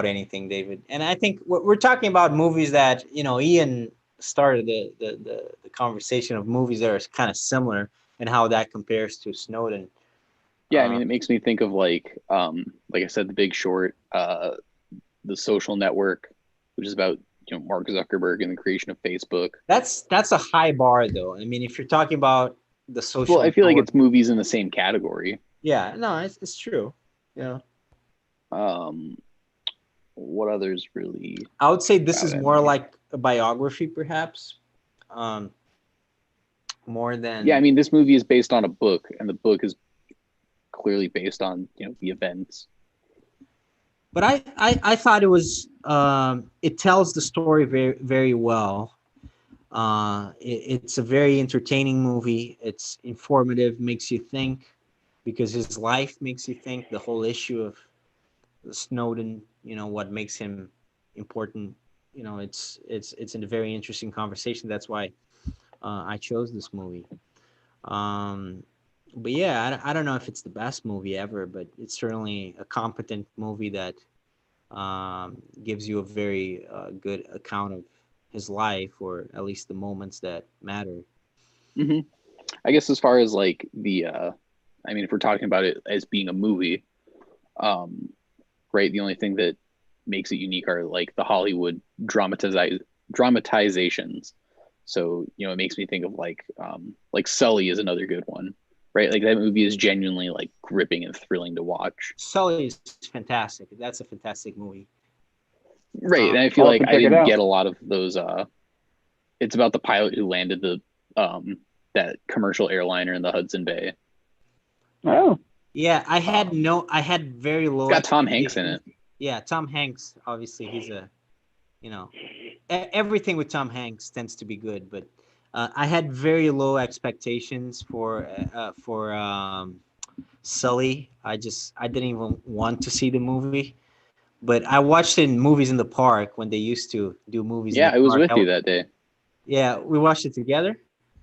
anything, David. And I think we're talking about movies that, Ian started the conversation of movies that are kind of similar and how that compares to Snowden. Yeah, I mean, it makes me think of like I said, The Big Short, The Social Network, which is about Mark Zuckerberg and the creation of Facebook. That's a high bar, though. I mean, if you're talking about the social, well, I feel like it's movies in the same category. Yeah, no, it's true. Yeah. What others really? I would say this is more like a biography, perhaps. More than. Yeah, I mean, this movie is based on a book, and the book is clearly based on the events. But I thought it was it tells the story very, very well. It's a very entertaining movie. It's informative, makes you think, because his life makes you think. The whole issue of Snowden, what makes him important. It's a very interesting conversation. That's why I chose this movie. But yeah, I don't know if it's the best movie ever, but it's certainly a competent movie that gives you a very good account of his life, or at least the moments that matter. Mm-hmm. I guess as far as like I mean, if we're talking about it as being a movie, right, the only thing that makes it unique are like the Hollywood dramatizations. So it makes me think of like Sully is another good one, right? Like that movie is genuinely like gripping and thrilling to watch. Sully is fantastic. That's a fantastic movie. Right, and I feel like I didn't get a lot of those. It's about the pilot who landed the that commercial airliner in the Hudson Bay. Oh, yeah, I had very low. It's got Tom Hanks in it. Yeah, Tom Hanks. Obviously, he's a, everything with Tom Hanks tends to be good. But I had very low expectations for Sully. I didn't even want to see the movie. But I watched it in Movies in the Park when they used to do movies. Yeah, in the I was park. with you that day. Yeah, we watched it together.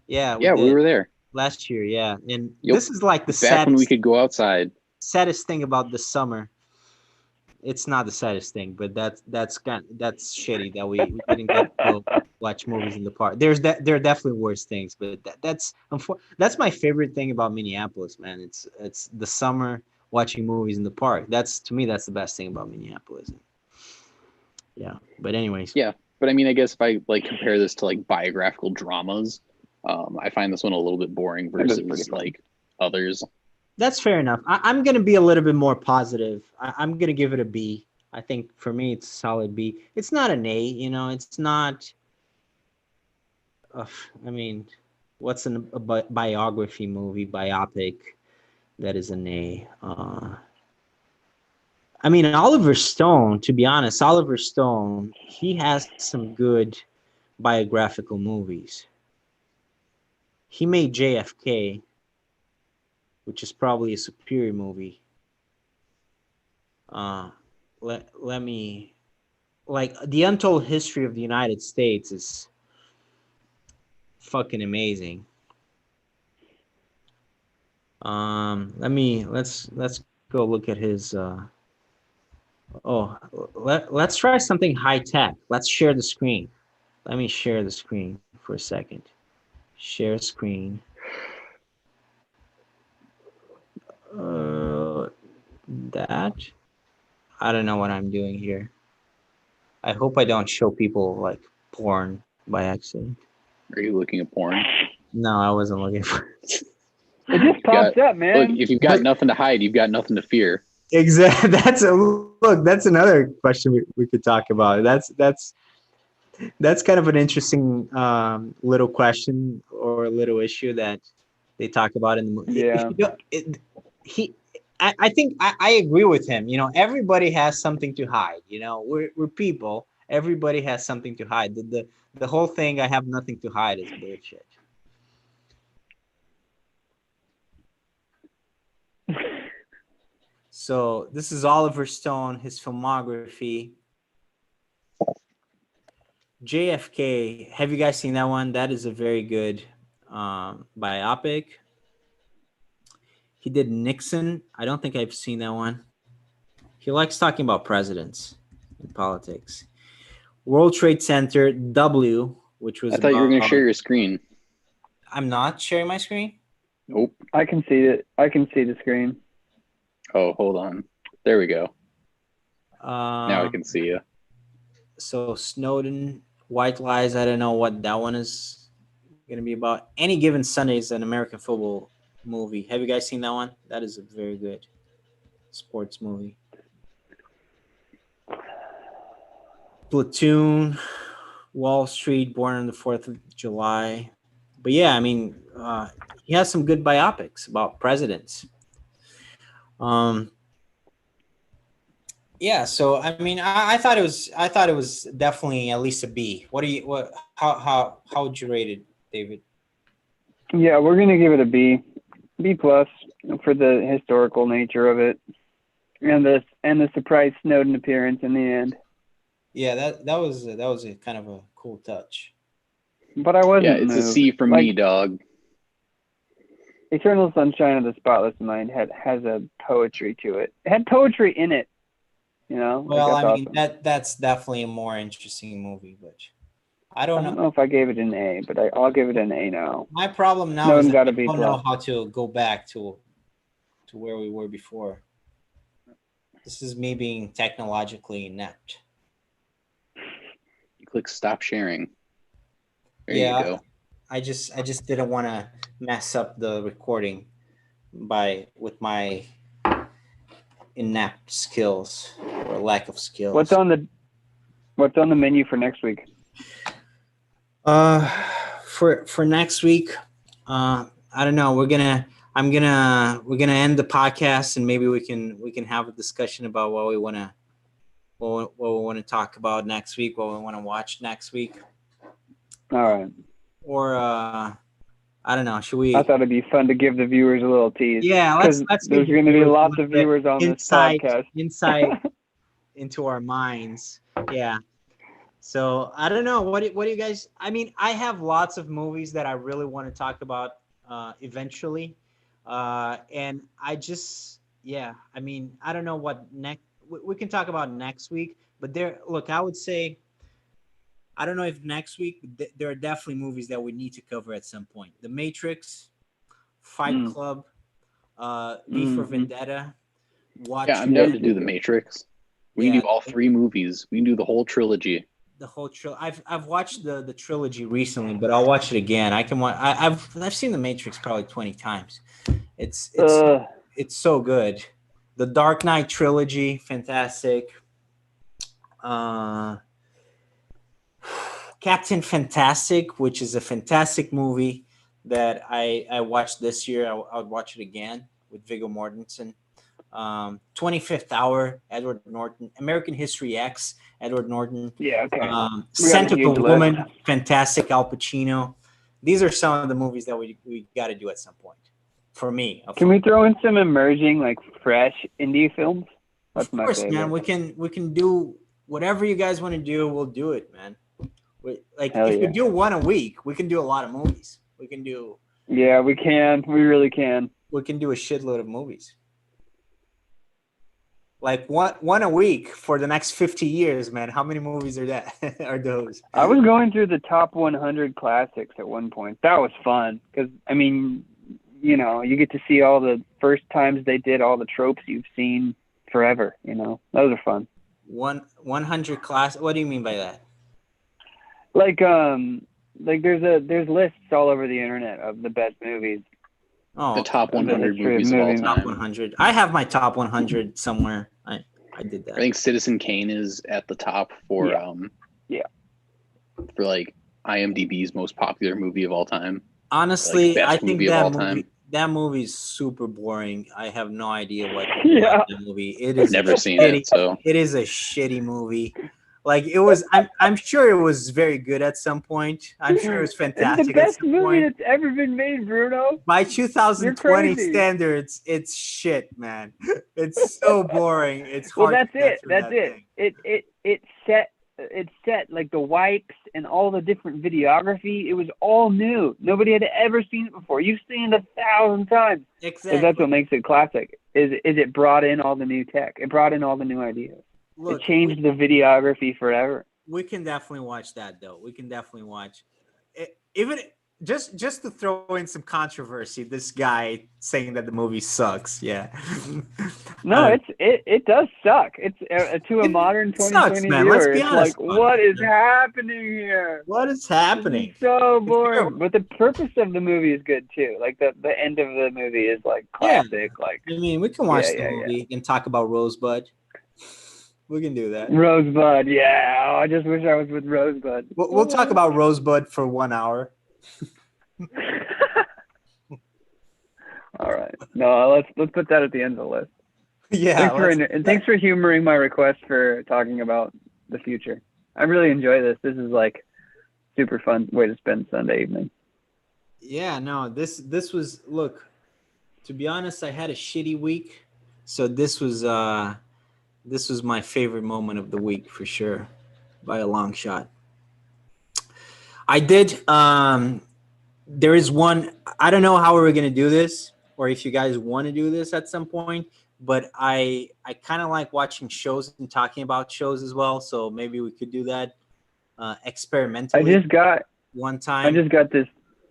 Yeah, we were there last year. Yeah, and this is like the back saddest, when we could go outside. Saddest thing about the summer. It's not the saddest thing, but that's shitty that we didn't get to go watch movies in the park. There are definitely worse things, but that's my favorite thing about Minneapolis, man. It's the summer watching movies in the park. To me that's the best thing about Minneapolis. Yeah, but anyways. Yeah, but I mean, I guess if I like compare this to like biographical dramas, I find this one a little bit boring versus like others. That's fair enough. I'm going to be a little bit more positive. I'm going to give it a B. I think for me, it's a solid B. It's not an A, it's not. I mean, what's a biography movie, biopic that is an A? I mean, Oliver Stone, to be honest, he has some good biographical movies. He made JFK, which is probably a superior movie. let me, like, the untold history of the United States is fucking amazing. Let's go look at his. Let's try something high tech. Let's share the screen. Let me share the screen for a second. Share screen. That. I don't know what I'm doing here. I hope I don't show people like porn by accident. Are you looking at porn? No, I wasn't looking for it. It just pops up, man. Look, if you've got nothing to hide, you've got nothing to fear. Exactly. That's another question we could talk about. That's kind of an interesting little question or little issue that they talk about in the movie. Yeah. I think I agree with him. You know, everybody has something to hide. You know, we're people. Everybody has something to hide. The whole thing, I have nothing to hide, is bullshit. So this is Oliver Stone, his filmography. JFK. Have you guys seen that one? That is a very good biopic. He did Nixon. I don't think I've seen that one. He likes talking about presidents and politics. World Trade Center, W, which was. I thought you were going to share your screen. I'm not sharing my screen. Nope. I can see it. I can see the screen. Oh, hold on. There we go. Now I can see you. So Snowden, White Lies. I don't know what that one is going to be about. Any Given Sunday is an American football movie. Have you guys seen that one? That is a very good sports movie. Platoon, Wall Street, Born on the 4th of July. But yeah, I mean, he has some good biopics about presidents. Yeah, so I mean, I thought it was definitely at least a B. How would you rate it, David? Yeah, we're gonna give it a B, B plus, for the historical nature of it, and the surprise Snowden appearance in the end. Yeah, that was a kind of a cool touch. But I wasn't. Yeah, it's moved. a C from me, dog. Eternal Sunshine of the Spotless Mind has a poetry to it. It had poetry in it. You know. Well, like, I mean awesome. that's definitely a more interesting movie, but I don't know if I gave it an A, but I'll give it an A now. My problem now Snowden is that I got a B don't plus. know how to go back to where we were before. This is me being technologically inept. You click stop sharing. There Yeah, you go. I just didn't want to mess up the recording with my inept skills or lack of skills. What's on the menu for next week? For next week, I don't know. We're gonna end the podcast, and maybe we can have a discussion about what we want to talk about next week, what we want to watch next week. All right. Or I don't know. Should we? I thought it'd be fun to give the viewers a little tease. Yeah, let's there's going to be lots of viewers on this podcast. Insight into our minds. Yeah. So I don't know. What do you guys? I mean, I have lots of movies that I really want to talk about eventually, and I just I mean, I don't know what next. We can talk about next week, but I would say. I don't know if next week, there are definitely movies that we need to cover at some point. The Matrix, Fight Club, V for Vendetta, Watchmen. Yeah, I'm down to do The Matrix. We can do all three movies. We can do the whole trilogy. The whole trilogy. I've watched the trilogy recently, but I'll watch it again. I've seen The Matrix probably 20 times. It's so good. The Dark Knight trilogy, fantastic. Captain Fantastic, which is a fantastic movie that I watched this year. I would watch it again with Viggo Mortensen. 25th Hour, Edward Norton. American History X, Edward Norton. Yeah, okay. Scent of the Woman, fantastic, Al Pacino. These are some of the movies that we got to do at some point. For me. Can we throw in some emerging, like, fresh indie films? That's Of my course, man. favorite. We can do whatever you guys want to do. We'll do it, man. Like Hell if we yeah. do one a week, we can do a lot of movies. Yeah, we can. We really can. We can do a shitload of movies. Like one a week for the next 50 years, man. How many movies are that? Are those? I was going through the top 100 classics at one point. That was fun because, I mean, you know, you get to see all the first times they did all the tropes you've seen forever. You know, those are fun. 100 class. What do you mean by that? Like there's lists all over the internet of the best movies. Oh, The top The 100 history of movies of all movies. top time. 100. I have my top 100 somewhere. I did that. I think Citizen Kane is at the top for Yeah. for like IMDb's most popular movie of all time. Honestly, best I think movie of all time. that movie is super boring. I have no idea why people Yeah. like that movie. It I've is never seen it, so it is a shitty movie. Like it was, I'm sure it was very good at some point. I'm sure it was It's the fantastic at best some movie point. that's ever been made, Bruno. By You're 2020 crazy. standards, it's shit, man. It's so boring. It's Well, hard that's to get it. through That's that it. thing. It set like the wipes and all the different videography. It was all new. Nobody had ever seen it before. You've seen it 1,000 times. Because that's what Exactly. makes it classic. Is it brought in all the new tech. It brought in all the new ideas. Look, It changed the videography forever. we can definitely watch that though. We can definitely watch it, even just to throw in some controversy. This guy saying that the movie sucks. Yeah. No, it does suck. It's to a It modern sucks, 2020 man. Let's viewer. be It's honest like, about what it, is man. happening here? What is This is happening? so It's boring. terrible. But the purpose of the movie is good too. Like the end of the movie is like Yeah. classic. Like I mean, we can watch yeah, the yeah, movie and talk about Rosebud. We can do that. Rosebud. Yeah. Oh, I just wish I was with Rosebud. We'll talk about Rosebud for 1 hour. All right. No, let's put that at the end of the list. Yeah. Thanks for humoring my request for talking about the future. I really enjoy this. This is like super fun way to spend Sunday evening. Yeah, no, this was, look, to be honest, I had a shitty week. So this was my favorite moment of the week for sure, by a long shot. I did there is one, I don't know how we're gonna do this or if you guys want to do this at some point, but I kind of like watching shows and talking about shows as well. So maybe we could do that experimentally I just got time. this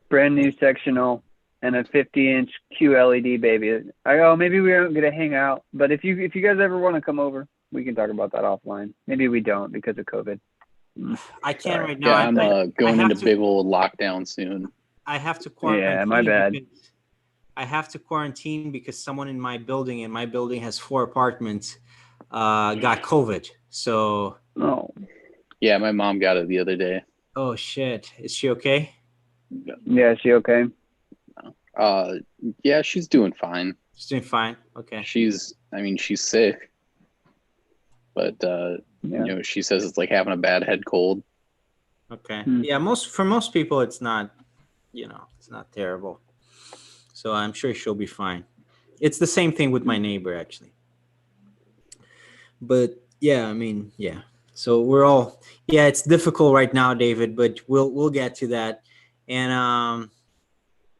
brand new sectional and a 50-inch QLED baby. Maybe we aren't gonna hang out, but if you guys ever want to come over, we can talk about that offline. Maybe we don't because of COVID. I can't right now. Yeah, I'm going into big old lockdown soon. I have to quarantine. Yeah, my bad. I have to quarantine because someone in my building, and my building has 4 apartments, got COVID. So. Oh. Yeah, my mom got it the other day. Oh shit! Is she okay? Yeah, is she okay? Yeah, she's doing fine. She's doing fine. Okay. She's sick, but she says it's like having a bad head cold. Okay. Yeah, for most people, it's not, it's not terrible. So I'm sure she'll be fine. It's the same thing with my neighbor, actually. But yeah, I mean, yeah. So we're all, it's difficult right now, David, but we'll get to that. And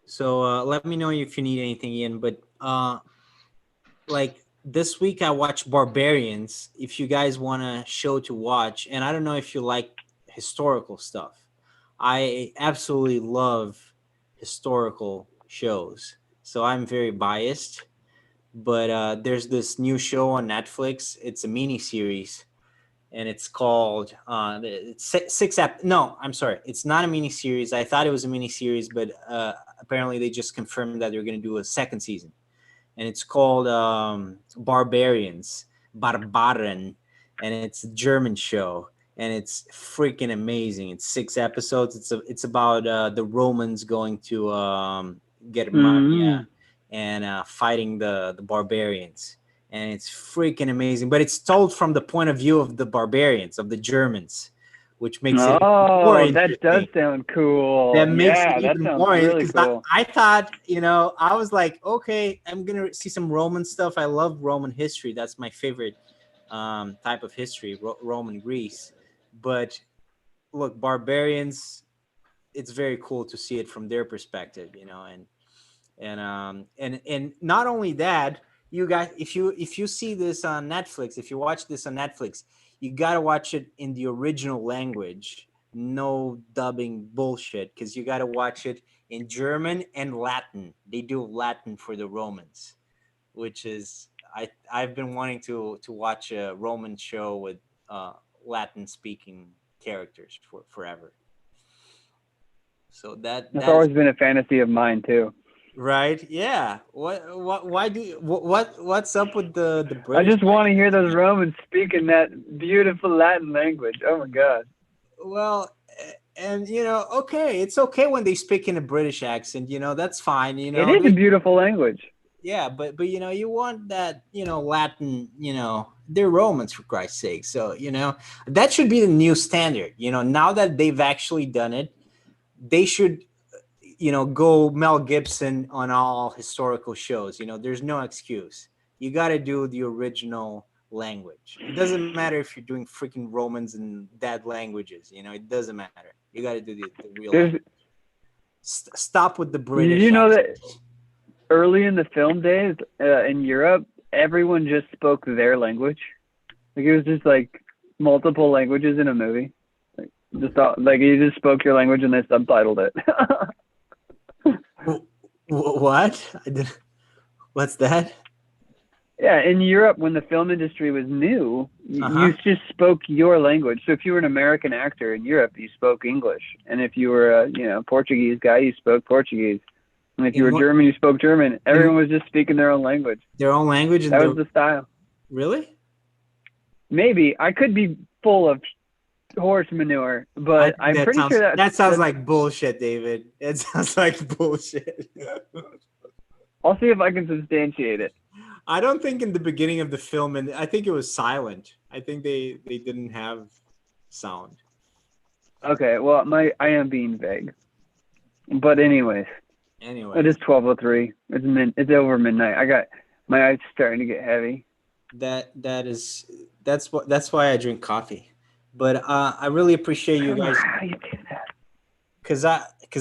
so let me know if you need anything, Ian. But like this week, I watched Barbarians. If you guys want a show to watch, and I don't know if you like historical stuff. I absolutely love historical shows, so I'm very biased. But there's this new show on Netflix. It's a mini series, and it's called No, I'm sorry, it's not a mini series. I thought it was a mini series, but apparently they just confirmed that they're going to do a second season, and it's called Barbarians, Barbaren, and it's a German show. And it's freaking amazing. It's 6 episodes. It's about the Romans going to Germania and fighting the barbarians. And it's freaking amazing. But it's told from the point of view of the barbarians, of the Germans, which makes it more interesting. That does sound cool. That makes it even more really cool. I thought, I was like, okay, I'm gonna see some Roman stuff. I love Roman history. That's my favorite type of history, Roman Greece. But look, barbarians, it's very cool to see it from their perspective, and not only that, you guys, if you see this on Netflix, if you watch this on Netflix, you got to watch it in the original language, no dubbing bullshit, because you got to watch it in German and Latin. They do Latin for the Romans, which is, I've been wanting to watch a Roman show with Latin speaking characters for forever. So That's that is always been a fantasy of mine too. right. Yeah. Why do you, what's up with the I British just want to hear those accent? Romans speaking that beautiful Latin language. Oh my God. Well, and okay, it's okay when they speak in a British accent, that's fine, It is a beautiful language. yeah, but you want that, Latin, they're Romans, for Christ's sake. So, that should be the new standard. Now that they've actually done it, they should, go Mel Gibson on all historical shows. There's no excuse. You got to do the original language. It doesn't matter if you're doing freaking Romans and dead languages. It doesn't matter. You got to do the real There's, language. Stop with the did British you know accent. that early in the film days in Europe, everyone just spoke their language? Like it was just like multiple languages in a movie. Like like you just spoke your language and they subtitled it. What? What's that? Yeah, in Europe, when the film industry was new, Uh-huh. you just spoke your language. So if you were an American actor in Europe, you spoke English, and if you were a Portuguese guy, you spoke Portuguese, and if you In were what, German, you spoke German. Everyone was just speaking their own language. their own language and That their was the style. really? Maybe I could be full of horse manure, I but think I'm that pretty sounds sure that sounds that's. like bullshit, David. It sounds like bullshit. I'll see if I can substantiate it. I don't think in the beginning of the film, and I think it was silent. I think they didn't have sound. Okay, well, I am being vague, but anyways, it Anyway, is 12:03. It's over midnight. I got my eyes starting to get heavy. that's why I drink coffee. But I really appreciate I you don't know guys, how you do that. because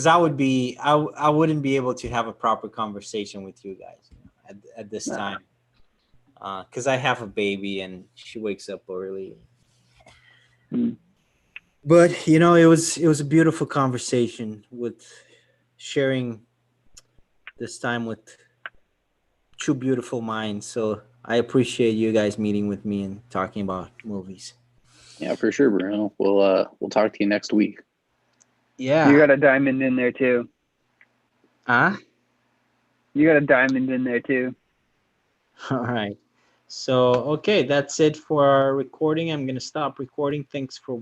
I wouldn't be able to have a proper conversation with you guys, at this No. time, because I have a baby and she wakes up early. Hmm. But it was a beautiful conversation with sharing this time with two beautiful minds. So I appreciate you guys meeting with me and talking about movies. Yeah, for sure, Bruno. We'll talk to you next week. Yeah. You got a diamond in there too. Huh? You got a diamond in there too. All right. So okay, that's it for our recording. I'm gonna stop recording. Thanks for